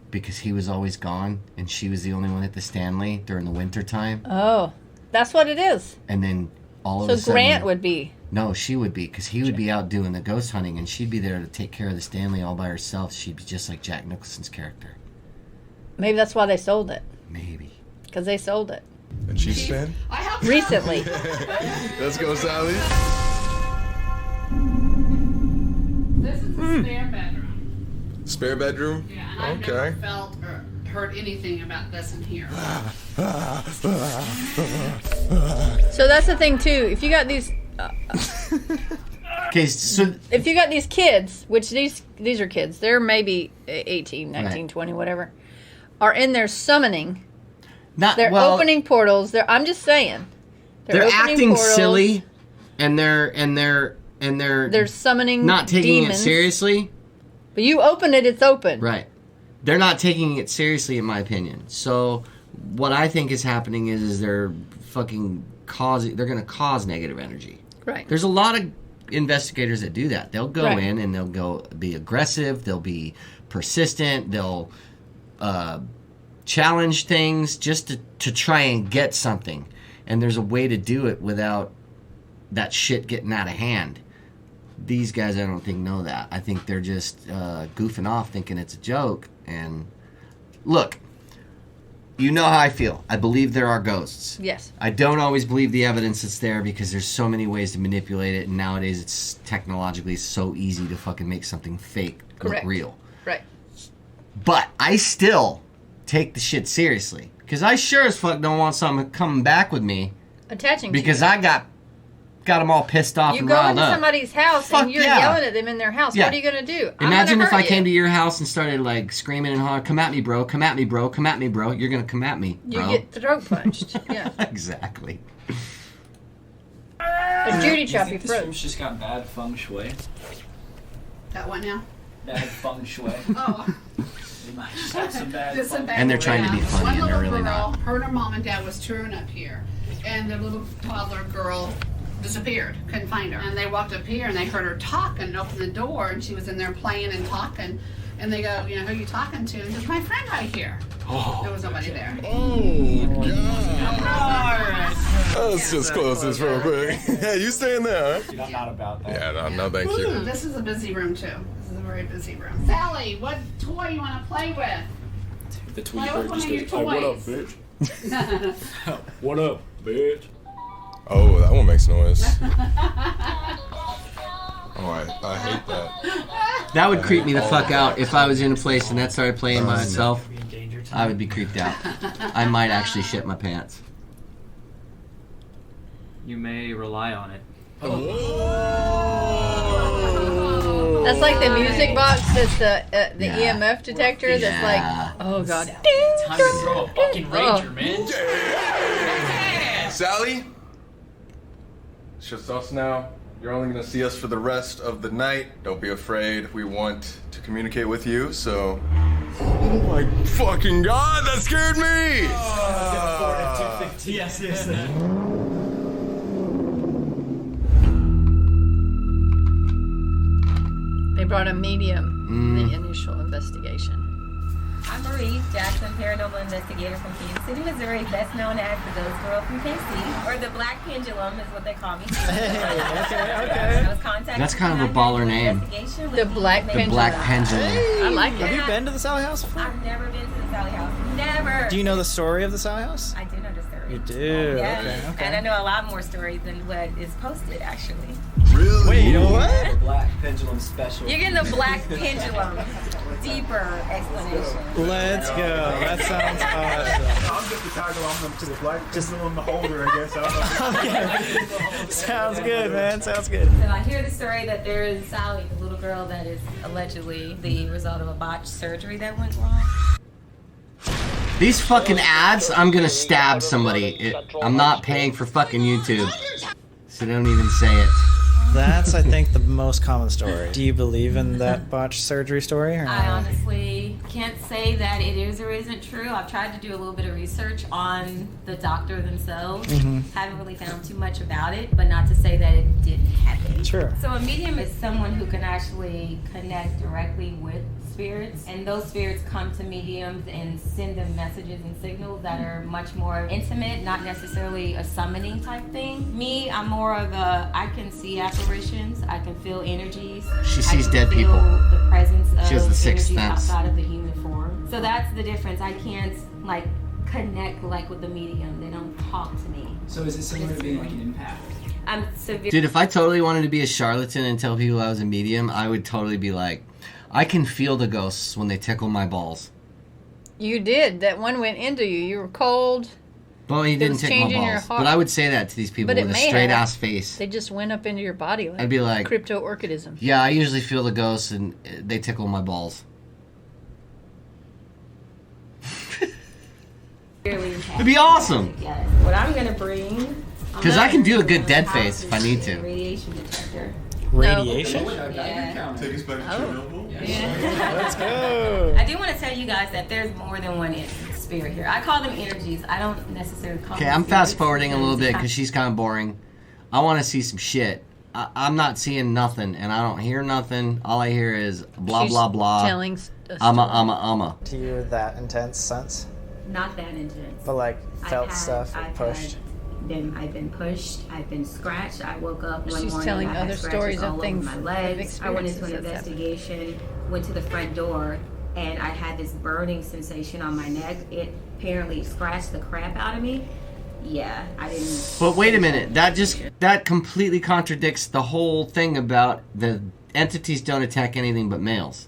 because he was always gone and she was the only one at the Stanley during the winter time, Oh, that's what it is. and then all of a So sudden Grant would be. no, she would be, because he would be out doing the ghost hunting and she'd be there to take care of the Stanley all by herself. She'd be just like Jack Nicholson's character. Maybe that's why they sold it, Maybe. because they sold it and she's spin? I hope so. recently. Let's go, Sally. This is the spare bedroom. Spare bedroom? Yeah, and I've never felt or heard anything about this in here. So that's the thing too. If you got these Okay, so if you got these kids, which these are kids, they're maybe 18, 19, Right. 20, whatever, are in there summoning. not They're well, opening portals. I'm just saying. they're opening acting portals. silly, and they're They're summoning not taking demons. it seriously. But you open it, it's open. Right. They're not taking it seriously, in my opinion. So what I think is happening is they're fucking causing. They're going to cause negative energy. Right. There's a lot of investigators that do that. They'll go Right. in and they'll go be aggressive. They'll be persistent. They'll challenge things just to try and get something. And there's a way to do it without that shit getting out of hand. These guys, I don't think, know that. I think they're just goofing off thinking it's a joke. And look, you know how I feel. I believe there are ghosts. Yes. I don't always believe the evidence that's there because there's so many ways to manipulate it. And nowadays it's technologically so easy to fucking make something fake Correct. look real. Right. But I still take the shit seriously. Because I sure as fuck don't want someone coming back with me Attaching because to you. I got them all pissed off You and go riled into up. somebody's house Fuck and you're yeah. yelling at them in their house. Yeah. What are you going to do? Imagine if I came to you. your house and started like screaming and hollering, "Come at me, bro! Come at me, bro! Come at me, bro!" You're gonna come at me, You bro. get throat punched. Yeah. Exactly. A Judy You chop your think this room's throat. just got bad feng shui? That one now? Bad feng shui. Oh. They might just have some bad Just feng some bad And they're trying to be yeah. funny, One and they're little really girl, not. her and her mom and dad was touring up here, and the little toddler girl disappeared. Couldn't find her. And they walked up here and they heard her talking and opened the door, and she was in there playing and talking. And they go, you know, who are you talking to? And just my friend right here. Oh. There was nobody there. Let's just close this real quick. Yeah, you staying there, huh? Dude, I'm not about that. Yeah, no, thank you. This is a busy room too. This is a very busy room. Sally, what toy you want to play with? The tweet Play with bird one just of your goes, "Hey, what up, toys." bitch? What up, bitch? Oh, that one makes noise. Oh, I hate that. That would creep me the fuck out if I was in a place and that started playing by itself. Be in danger I would be creeped out. I might actually shit my pants. You may rely on it. That's like the music box that's the Yeah. EMF detector that's Yeah. like, oh god. Time to throw a fucking ranger, man. Sally? It's just us now. You're only gonna see us for the rest of the night. Don't be afraid. We want to communicate with you, so. Oh my fucking god, that scared me! Yes, yes. They brought a medium in the initial investigation. I'm Marie Jackson, paranormal investigator from Kansas City, Missouri, best known as the Ghost Girl from KC, or the Black Pendulum is what they call me. I was contacted That's kind of a with baller an name. investigation The with Black the Pendulum. Black Pendulum. I like Have it. you been to the Shellie House before? I've never been to the Shellie House. Never. Do you know the story of the Shellie House? I do know the story. You do? Yes. Okay. And I know a lot more stories than what is posted, actually. Really? Wait, you know what? The Black Pendulum special. You're getting the Black Pendulum. Deeper explanation. Let's go. That sounds awesome. I'll get the title on them to the black pendulum holder, I guess. I don't know. Sounds good, man. Sounds good. So I hear the story that there is Sally, the little girl that is allegedly the result of a botched surgery that went wrong. These fucking ads, I'm gonna stab somebody. I'm not paying for fucking YouTube. So don't even say it. That's, I think, the most common story. Do you believe in that botched surgery story? Or I no? honestly can't say that it is or isn't true. I've tried to do a little bit of research on the doctor themselves. Haven't really found too much about it, but not to say that it didn't happen. Sure. So a medium is someone who can actually connect directly with spirits, and those spirits come to mediums and send them messages and signals that are much more intimate, not necessarily a summoning type thing. Me, I'm more of a, I can see apparitions, I can feel energies. She I sees can dead feel people. The presence of She has the sixth energies sense. outside of the human form. So that's the difference. I can't like connect like with the medium. They don't talk to me. So is it similar to being like an empath? I'm severe. Dude, if I totally wanted to be a charlatan and tell people I was a medium, I would totally be like, I can feel the ghosts when they tickle my balls. You did. That one went into you. You were cold. Well, he didn't was take my changing your balls. heart. But I would say that to these people But it with a may straight have. ass face. They just went up into your body like I'd be like, crypto-orchidism. yeah, I usually feel the ghosts and they tickle my balls. It'd be awesome. Yes. What I'm gonna bring. Because I can do a good dead face if I need to. Radiation detector. Radiation? Yeah. Take us back to Chernobyl. Let's go. I do want to tell you guys that there's more than one spirit here. I call them energies. I don't necessarily call Okay, them I'm fast spirits forwarding a little bit because because she's kind of boring. I want to see some shit. I'm not seeing nothing, and I don't hear nothing. All I hear is blah, She's blah, blah. telling us To you, that intense sense? not that intense. But like felt I've stuff I've pushed. I've been pushed. I've been scratched. I woke up one She's morning. telling I had other scratches stories of all things over my of legs. I went into an experiences that's happened. investigation. Went to the front door, and I had this burning sensation on my neck. It apparently scratched the crap out of me. Yeah, I didn't. But wait a minute. That completely contradicts the whole thing about the entities don't attack anything but males.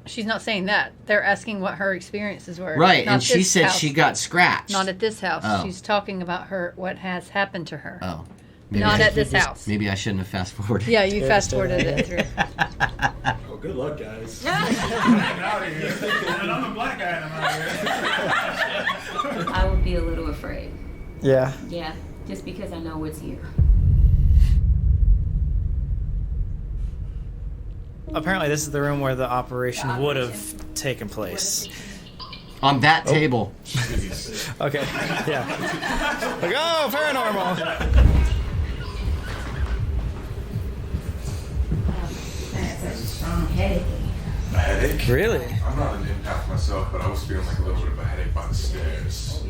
She's not saying that. They're asking what her experiences were. Right, Not and she this said house. she got scratched. Not at this house. Oh. She's talking about what has happened to her. Oh. Not at this house. Maybe I shouldn't have fast forwarded. Yeah, you fast forwarded it through. Oh, good luck, guys. I'm out of here. And I'm a black guy and I'm out here. I would be a little afraid. Yeah. Yeah, just because I know what's here. Apparently, this is the room where the operation would have taken place. On that table. Okay. Yeah. Like, oh, paranormal. That's a strong headache. A headache? Really? I'm not an empath myself, but I was feeling like a little bit of a headache by the stairs.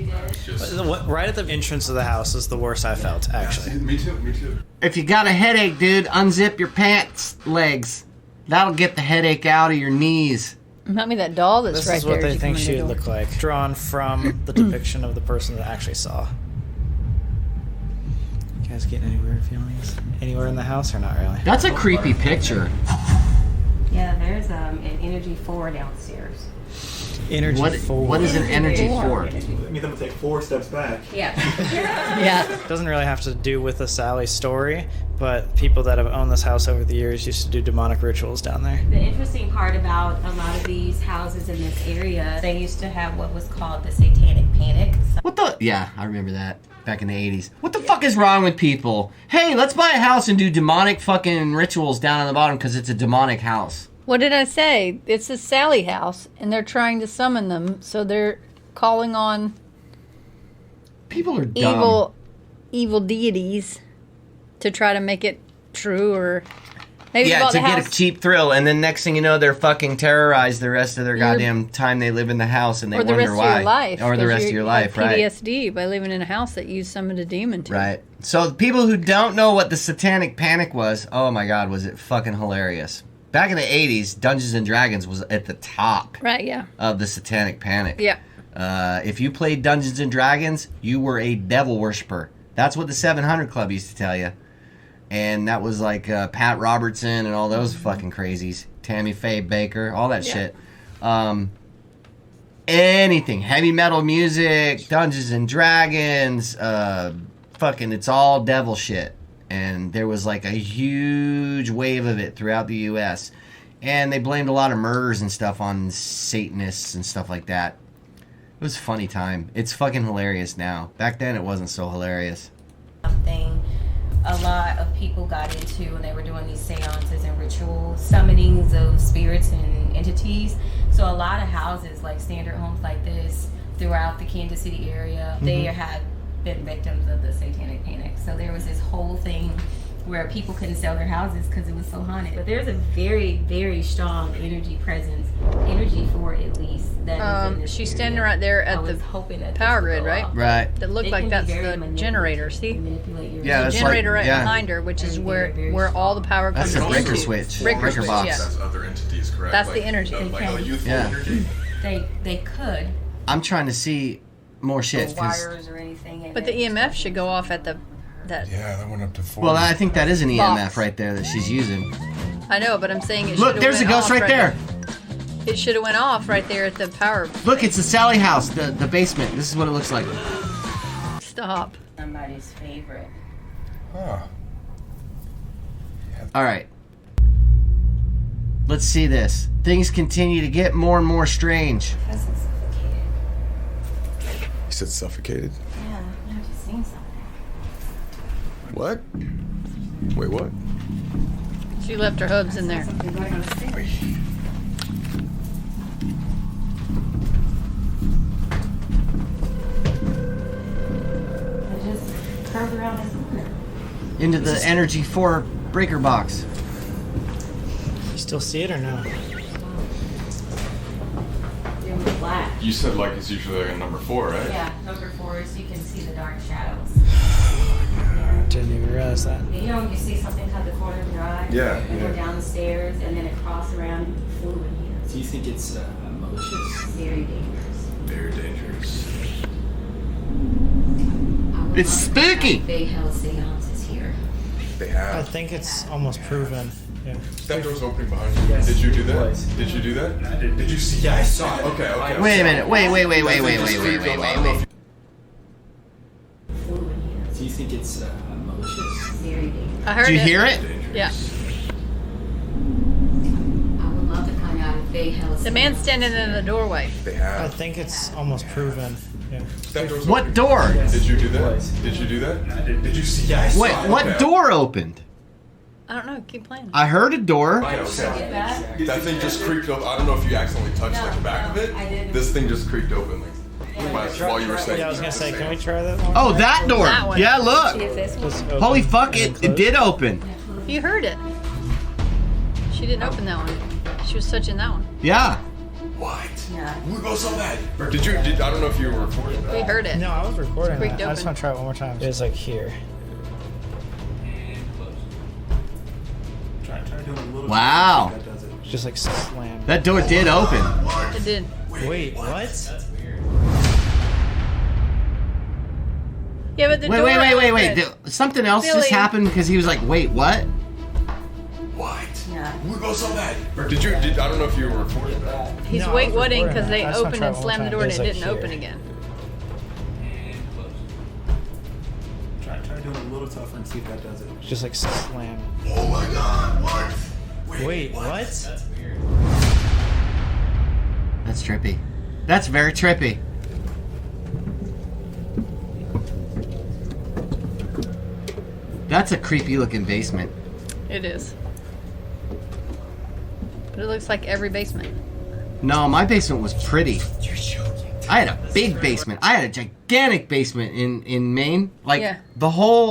Just... Right at the entrance of the house is the worst I felt, actually. Me too, me too. If you got a headache, dude, unzip your pants legs. That'll get the headache out of your knees. Not me that doll that's This right is what there. they think she would look like, drawn from the depiction of the person that actually saw. You guys getting any weird feelings? Anywhere in the house or not really? That's a creepy picture. Yeah, there's an energy 4 downstairs. Energy What is an energy 4? I mean, them to take 4 steps back. Yeah. Yeah. Doesn't really have to do with the Sally story, but people that have owned this house over the years used to do demonic rituals down there. The interesting part about a lot of these houses in this area, they used to have what was called the satanic panic. What the? Yeah, I remember that. Back in the 80s. What the fuck is wrong with people? Hey, let's buy a house and do demonic fucking rituals down on the bottom because it's a demonic house. What did I say? It's a Sally house, and they're trying to summon them, so they're calling on People are dumb. evil deities to try to make it true, or maybe Yeah, bought to the get house. a cheap thrill, and then next thing you know, they're fucking terrorized the rest of their goddamn time they live in the house, and they or the wonder rest why. of your life. Or the 'cause rest of you your have life, right? PTSD by living in a house that you summoned a demon to. Right. So people who don't know what the satanic panic was, oh my god, was it fucking hilarious. Back in the 80s, Dungeons & Dragons was at the top Right, yeah. of the satanic panic. Yeah. If you played Dungeons & Dragons, you were a devil worshiper. That's what the 700 Club used to tell you. And that was like Pat Robertson and all those fucking crazies. Tammy Faye Baker, all that shit. Anything. Heavy metal music, Dungeons & Dragons, fucking it's all devil shit. And there was like a huge wave of it throughout the U.S. And they blamed a lot of murders and stuff on Satanists and stuff like that. It was a funny time. It's fucking hilarious now. Back then it wasn't so hilarious. Something a lot of people got into when they were doing these seances and rituals, summonings of spirits and entities. So a lot of houses, like standard homes like this, throughout the Kansas City area, they have been victims of the satanic panic. So there was this whole thing where people couldn't sell their houses because it was so haunted. But there's a very, very strong energy presence, energy for at least. That is in this She's area. standing right there I at was the hoping that power this would grid, go right? off. Right. That looked It like can be that's very the manipulative. generator, see? Manipulate your Yeah, The that's generator like- right yeah. behind her, which is Very, very where all the power That's comes the into. breaker switch. Breaker switch, box. yeah. That's other entities, correct? That's the energy. Like a youthful Yeah. energy? They could. I'm trying to see more shit. The 'Cause- wires or anything. and But the it- EMF should go off at that. Yeah, that went up to 4. well, I think that is an EMF Box. right there that she's using. I know, but I'm saying it. Look, should've there's a went ghost off right there. It should have went off right there at the power. Look, it's the Sally House, the basement. This is what it looks like. Stop. Somebody's favorite. Huh. All right. Let's see this. Things continue to get more and more strange. That's suffocated. You said suffocated? Yeah, I've just seen something. What? Wait, what? She left her hubs in there. Something going on the stairs. I just curved around this corner. Into the Energy 4 breaker box. You still see it or no? It was black. You said like it's usually like a number 4, right? Yeah, number 4 is you can see the dark shadows. Didn't even realize that. You know when you see something cut the corner of your eye? Yeah, And yeah. go down the stairs and then it cross around and flew in here. Do you think it's malicious? Very dangerous. Very dangerous. I would It's love to have spooky. They held seances here. They I have. think it's almost proven. Yeah. That door's opening behind you. Yes, Did you do that? it was. Did you do that? I did. Did you see? Yeah, I saw it. Okay. Wait a minute. Wait. Flew in here. Do you think it's malicious? Very dangerous. I heard Did you it. hear it? Yeah. I would love to find out if they held The man seances standing in here. the doorway. They I have. think it's almost proven. Yeah. That door's What opening. door? Did you do It that? was. Did you do that? I did. Did you see? Yeah, I saw Wait, it. what Okay. door opened? I don't know. Keep playing. I heard a door. I know. Get that? That thing just creaked open. I don't know if you accidentally touched like the back of I it. didn't. This thing just creaked open while you were saying. Yeah, I was gonna say, can we try that one? Oh, that door. That one. Yeah, look. Just open Holy fuck, and it close. did open. You heard it. She didn't open that one. She was touching that one. Yeah. What? Yeah. We both saw that. Did you? I don't know if you were recording that. We heard it. No, I was recording Creaked that. I just open. want to try it one more time. It was like here. And close. Try doing a little. Wow. That does it. Just like slam. That door did open. It did. Wait, what? That's weird. Yeah, but the Wait, door wait. opened. Something else Billy. just happened because he was like, wait, what? What? Yeah. We both saw that. Did you? I don't know if you were recording that. He's No, I was waiting recording because that. they I just wanna opened try and it one slammed the time. door and It it was like didn't open here. again. And close. Try doing a little tougher and see if that does it. Just like slam. Oh my God! What? Wait, what? That's weird. That's trippy. That's very trippy. That's a creepy looking basement. It is. But it looks like every basement. No, my basement was pretty. You're joking. I had a big basement. I had a gigantic basement in Maine. Like Yeah.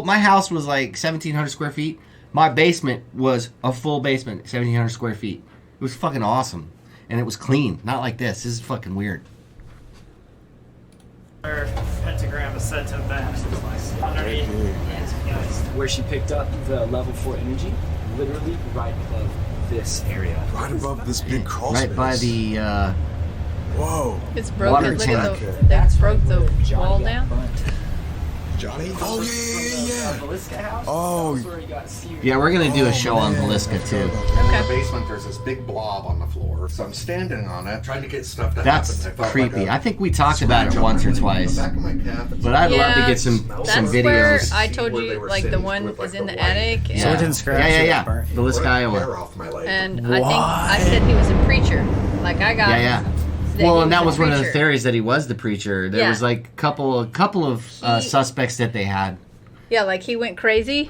my house was like 1,700 square feet. My basement was a full basement, 1,700 square feet. It was fucking awesome. And it was clean. Not like this. This is fucking weird. Our pentagram is set to that. Underneath. Where she picked up the level 4 energy, literally right above this area. Right above this big crawl Right by the Whoa. It's broken. Water Look tank. at they broke the wall down. Johnny? Oh yeah. Velisca house. Oh. That's where he got seared. Yeah, we're gonna do a show on Velisca too. In Okay. the basement, there's this big blob on the floor. So I'm standing on it, trying to get stuff to That's happen. I felt creepy. like a I think we talked about it scratch once or on the twice. back of my calf. But I'd love to Yeah, get some That's where videos. I told Where they you, were like the sitting one with, like, is in the the white- attic. So it And, didn't scratch. Yeah. it burnt. Velisca, hair Iowa. off my leg. and I think I said he was a preacher. Like I got. Yeah. that Well, he and that a was one of the preacher. theories that he was the preacher. There Yeah. was like a couple of He- suspects that they had. Yeah, like he went crazy,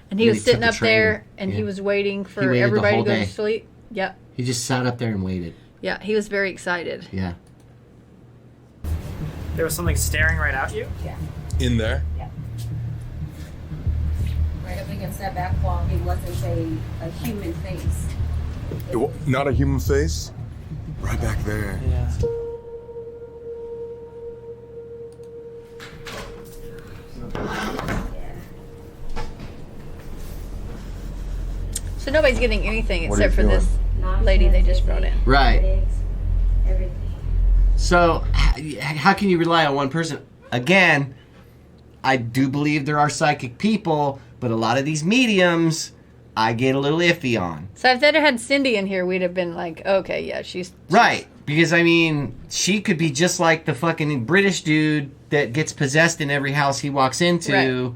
and he And was he sitting took up the train. there, and he Yeah. was waiting He for waited the everybody whole to go day. to sleep. Yep. He just sat up there and waited. Yeah, he was very excited. Yeah. There was something staring right at you? In there. Right up against that back wall, it wasn't a human face. Not a human face. Right back there. Yeah. So nobody's getting anything What are except for you this lady they just brought in. Right. Headaches, everything. So how can you rely on one person? Again, I do believe there are psychic people, but a lot of these mediums, I get a little iffy on. So if they'd have had Cindy in here, we'd have been like, okay, yeah, she's Right. Because, I mean, she could be just like the fucking British dude that gets possessed in every house he walks into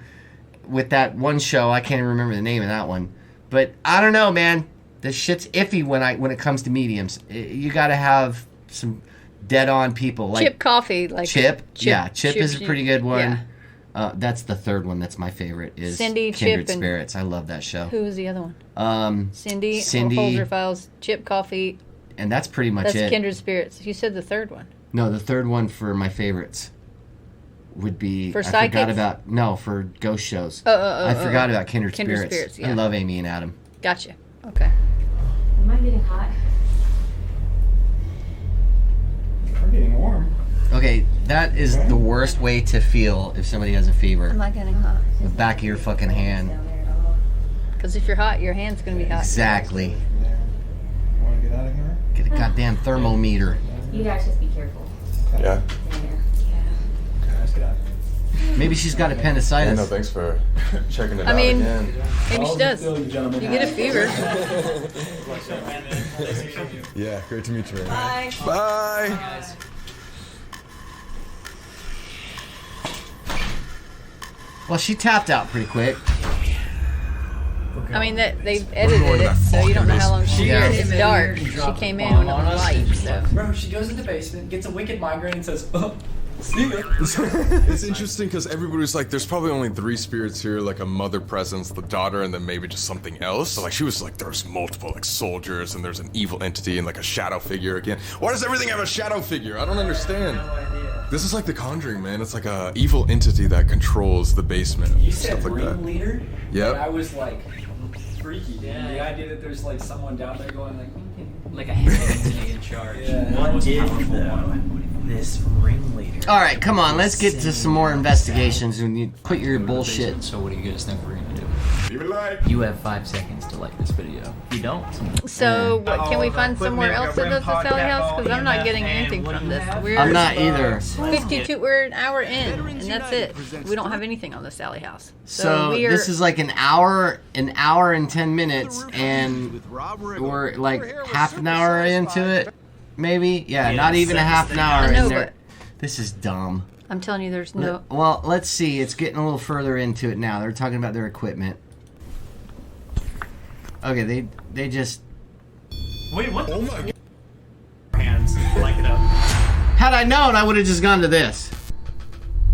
with that one show. I can't even remember the name of that one. But I don't know, man. This shit's iffy when it comes to mediums. You got to have some dead-on people. Like Chip Coffee. Chip? Yeah, Chip is a pretty good one. Yeah. That's the third one that's my favorite is Cindy, Kindred Chip, and Spirits. I love that show. Who was the other one? Cindy, Holzer Files, Chip Coffee. And that's pretty much That's it. Kindred Spirits. You said the third one. No, the third one for my favorites would be... For I psychics? forgot about... No, for ghost shows. I forgot about Kindred Spirits. Yeah. I love Amy and Adam. Gotcha. Okay. Am I getting hot? We're getting warm. Okay, that is the worst way to feel if somebody has a fever. Am I getting hot? The back of your fucking hand. Because if you're hot, your hand's going to be hot. Exactly. You want to get out of here? Get a goddamn thermometer. You guys just be careful. Yeah. Okay, let's get out of here. Maybe she's got appendicitis. Yeah, no, thanks for checking it I out mean, again. maybe she does. You get a fever. Yeah, great to meet you, man. Bye. Bye. Well, she tapped out pretty quick. I mean, they've edited it, so you don't know how long she's here. It's dark. She came in when it was light, so. Bro, she goes in the basement, gets a wicked migraine, and says, "Oh, see ya." It's interesting because everybody's like, there's probably only 3 spirits here, like a mother presence, the daughter, and then maybe just something else. So like she was like, there's multiple like soldiers, and there's an evil entity and like a shadow figure again. Why does everything have a shadow figure? I don't understand. This is like The Conjuring, man. It's like a evil entity that controls the basement. You stuff said like that. ringleader? Yep. And I was like, freaky, dude. The idea that there's like someone down there going like a hand in charge. What if, though, this ringleader... All right, come on. Let's get to some more investigations and you quit your bullshit. So what do you guys think we're gonna do? Leave it like. You have 5 seconds to like this video. If you don't, So, what, can we find somewhere else that does the Shellie House? Because I'm not getting anything from this. I'm not either. 52, we're an hour in, and that's it. We don't have anything on the Shellie House. So we are, this is like an hour and 10 minutes, and we're like half an hour into it, maybe. Yeah, not even a half an hour. I know, and they're- but this is dumb. I'm telling you, there's no. Well, let's see. It's getting a little further into it now. They're talking about their equipment. Okay, they just. Wait, what? Oh my god. Hands, like it up. Had I known, I would have just gone to this.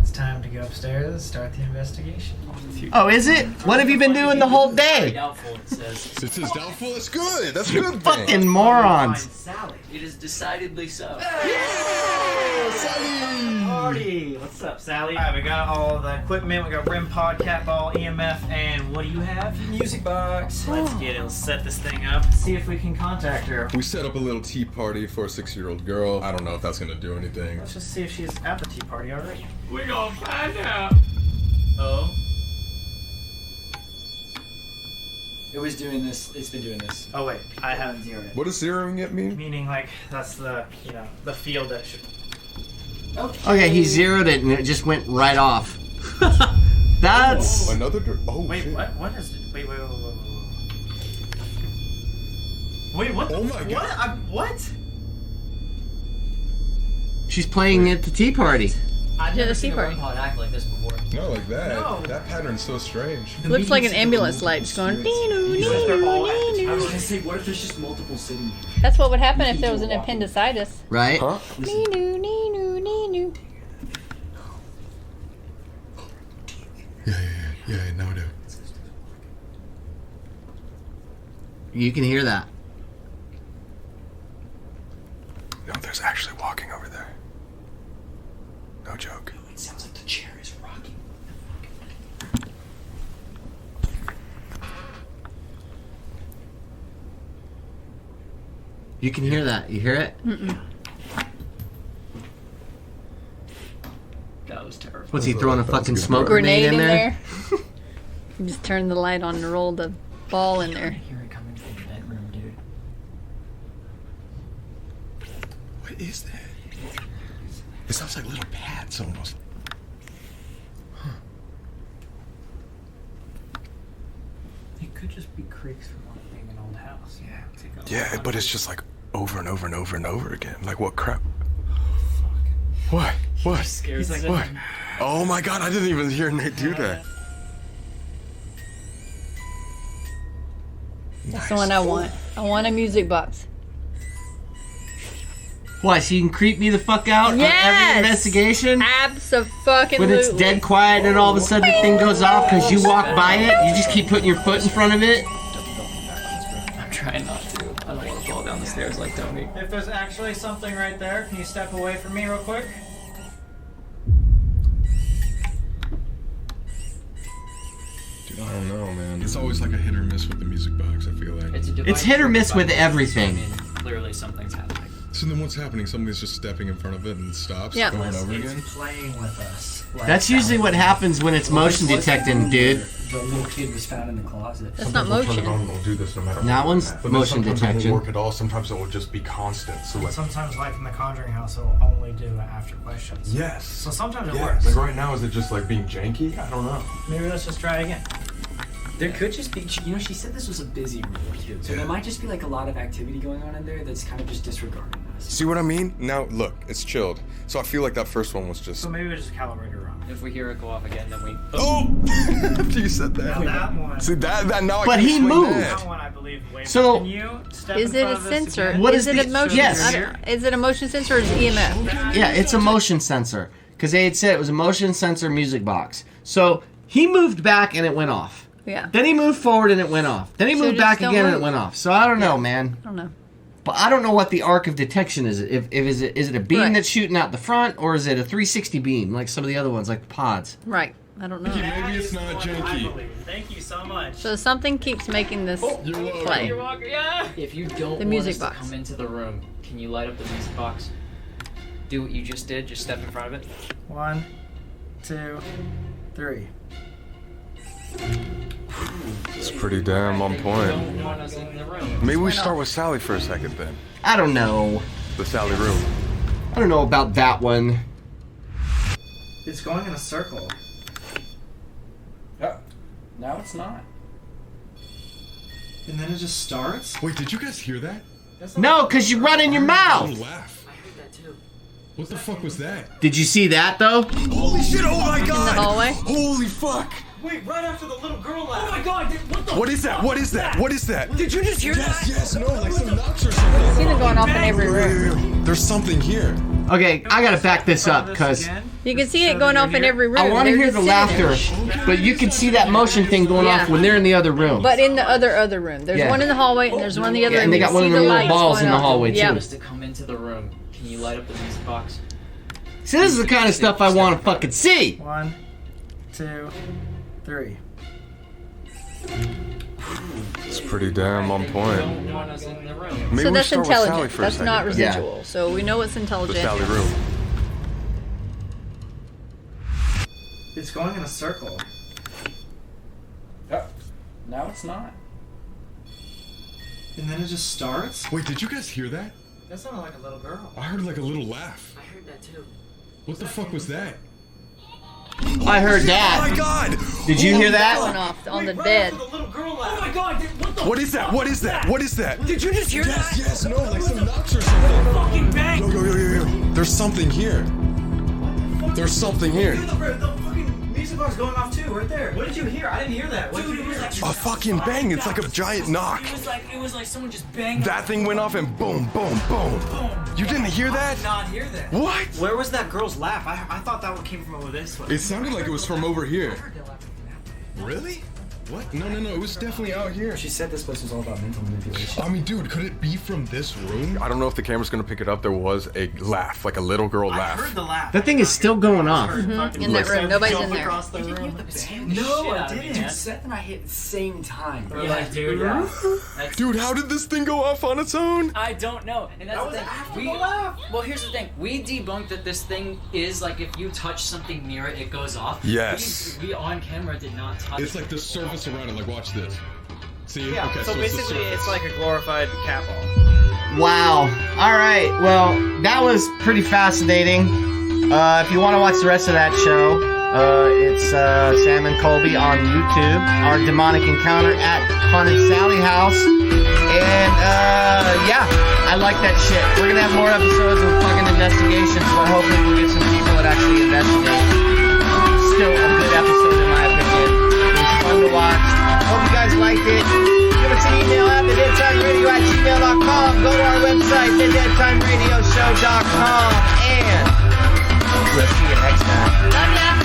It's time to go upstairs and start the investigation. Oh, is it? What have you been doing the whole day? doubtful. It says This is doubtful. That's good. That's a good thing. Fucking morons. Sally. it is decidedly so. Party! What's up, Sally? Alright, we got all the equipment. We got REM pod, cat ball, EMF, and what do you have? music box. Let's get it. Let's set this thing up. See if we can contact her. We set up a little tea party for a 6-year-old girl. I don't know if that's gonna do anything. Let's just see if she's at the tea party already. We're gonna find out. Oh. It was doing this. It's been doing this. Oh wait, I haven't zeroed it. What does zeroing it mean? Meaning like that's the the field that should. Okay, he zeroed it and it just went right off. That's. Oh, another. Oh Wait, shit. what? What is? Wait. Wait, what? Oh my God. What? She's playing at the tea party. I've Yeah, never the seen tea a party. REM pod act like this before. No, like that. No. That pattern's so strange. Looks like an ambulance light just going. They're all at the I was tower. gonna say, what if there's just multiple sitting? That's what would happen if there was an appendicitis. Right? Huh? Nee-noo. Yeah, no, dude. You can hear that. No, there's actually walking over there. No joke. It sounds like the chair is rocking. You can hear that. You hear it? That was terrible. What's he throwing a That was fucking good. smoke Grenade in there? there. You just turn the light on and roll the ball in there. I hear it coming from the bedroom, dude. What is that? It sounds like little pats almost. It could just be creaks from being an old house. Yeah. Yeah, but it's just like over and over and over and over again. Like, what crap? What? What? He's like, what? Oh my god, I didn't even hear Nate do that. That's the one I want. I want a music box. Why, so you can creep me the fuck out on every investigation? Absolutely. When it's dead quiet and all of a sudden the thing goes off because you walk by it, you just keep putting your foot in front of it? I'm trying not to. I don't want to fall down the stairs like Tony. If there's actually something right there, can you step away from me real quick? Dude, I don't know, man. It's always like a hit or miss with the music box, I feel like. It's hit or miss with everything. Clearly something's happening. So then what's happening? Somebody's just stepping in front of it and stops Yeah. over and over again? It's playing with us. Like, That's usually what happens when it's motion detecting, dude. The little kid was found in the closet. That's not motion. It'll do this no matter That one's But then motion sometimes detection. It won't work at all. Sometimes it will just be constant. So like, Sometimes, like in the Conjuring house, it'll only do it after questions. yes. So sometimes it Yes. works. Like right now, is it just like being janky? I don't know. Maybe let's just try it again. There could just be, you know, she said this was a busy room too, so there might just be like a lot of activity going on in there that's kind of just disregarding us. See what I mean? Now, look, it's chilled. So I feel like that first one was just... So maybe we just calibrate it wrong. If we hear it go off again, then we... Oh! After you said that. Now that one. See, that now I But can he explain moved. that. That one, I believe. Wait, So- can you step Is in it front a of this sensor? again? What is is it a the- motion? yes. Is it a motion sensor or is it EMF? Yeah, it's a motion sensor. Because they had said it was a motion sensor music box. So he moved back and it went off. Yeah. Then he moved forward and it went off. Then he So moved just back don't again and it move. went off. So I don't know, man. I don't know. But I don't know what the arc of detection is. If is it a beam Right. that's shooting out the front, or is it a 360 beam like some of the other ones, like pods? Right. I don't know. Maybe it's not I janky. believe. Thank you so much. So something keeps making this play. You're welcome. Yeah. If you don't The want music us box. to come into the room, can you light up the music box? Do what you just did. Just step in front of it. 1, 2, 3. It's pretty damn on You point. don't want us in the room. Maybe we start with Sally for a second then. I don't know. The Sally room. I don't know about that one. It's going in a circle. No, it's not. And then it just starts? Wait, did you guys hear that? No, because you run in your A mouth. little laugh. I heard that too. What the fuck was that? Did you see that though? Holy shit, oh my god! hallway? Holy fuck! Wait, right after the little girl laughed. Oh my god, what the What is that? What is that? What is that? Did you just hear that? Yes, no, like some knocks or something. I've seen it going off in every room. There's something here. Okay, I gotta back this up because You can see it going off in every room. I want to They're hear just the sitting laughter, there. but you can see that motion thing going Yeah. off when they're in the other room. But in the other room. There's Yeah. one in the hallway and there's one in the other Yeah, room. and they You got one see of them little lights balls going in the off. hallway, Yeah. too. Us to come into the room. Can you light up the music box? See, this is the kind of stuff I want to fucking see. 1, 2, 3. It's pretty damn on You point. don't want us in the room. Maybe So we that's start with Sally intelligent. for a That's second. not then. Yeah. residual. So we know it's The intelligent. Sally room. It's going in a circle. No, it's not. And then it just starts? Wait, did you guys hear that? That sounded like a little girl. I heard like a little laugh. I heard that too. What the fuck was that? I heard Oh my that. god! Did you hear Going that? off on the bed. The little girl Oh laughed. my god, what the What is that? What is that? What is that? Did you just hear that? Yes, no, like some knocks or something. Fucking bang! Yo. There's something here. There's something here. The fucking music box going off too, right there. What did you hear? I didn't hear that. What did you hear? A fucking bang. It's like a giant knock. It was like someone just banged. That thing went off and boom, boom, boom. You didn't hear that? Not hear that. What? Where was that girl's laugh? I thought that one came from over this way. It sounded like it was from over here. Really? What? No, it was definitely out here. She said this place was all about mental manipulation. I mean, dude, could it be from this room? I don't know if the camera's gonna pick it up. There was a laugh, like a little girl I heard laugh. the laugh. That thing is still going off. In that room. Nobody's in there. Across the room. No, I Shit, didn't. man. Dude, Seth and I hit at the same time. Yeah, dude. Yeah. That's, Dude, how did this thing go off on its own? I don't know, and that's the thing. Well, here's the thing. We debunked that this thing is like if you touch something near it, it goes off. Yes. We on camera did not touch. It's like the surface around it. Like, watch this. See? Yeah, Okay, so it's the basically surface. it's like a glorified cat ball. Wow. All right. Well, that was pretty fascinating. If you want to watch the rest of that show, It's Sam and Colby on YouTube. Our demonic encounter at Haunted Shellie House. And yeah, I like that shit. We're gonna have more episodes of fucking investigations, but hopefully we'll get some people that actually investigate. Still a good episode in my opinion. It was fun to watch. Hope you guys liked it. Give us an email at thedeadtimeradio@gmail.com. Go to our website, thedeadtimeradioshow.com, and we'll see you next time. Love ya.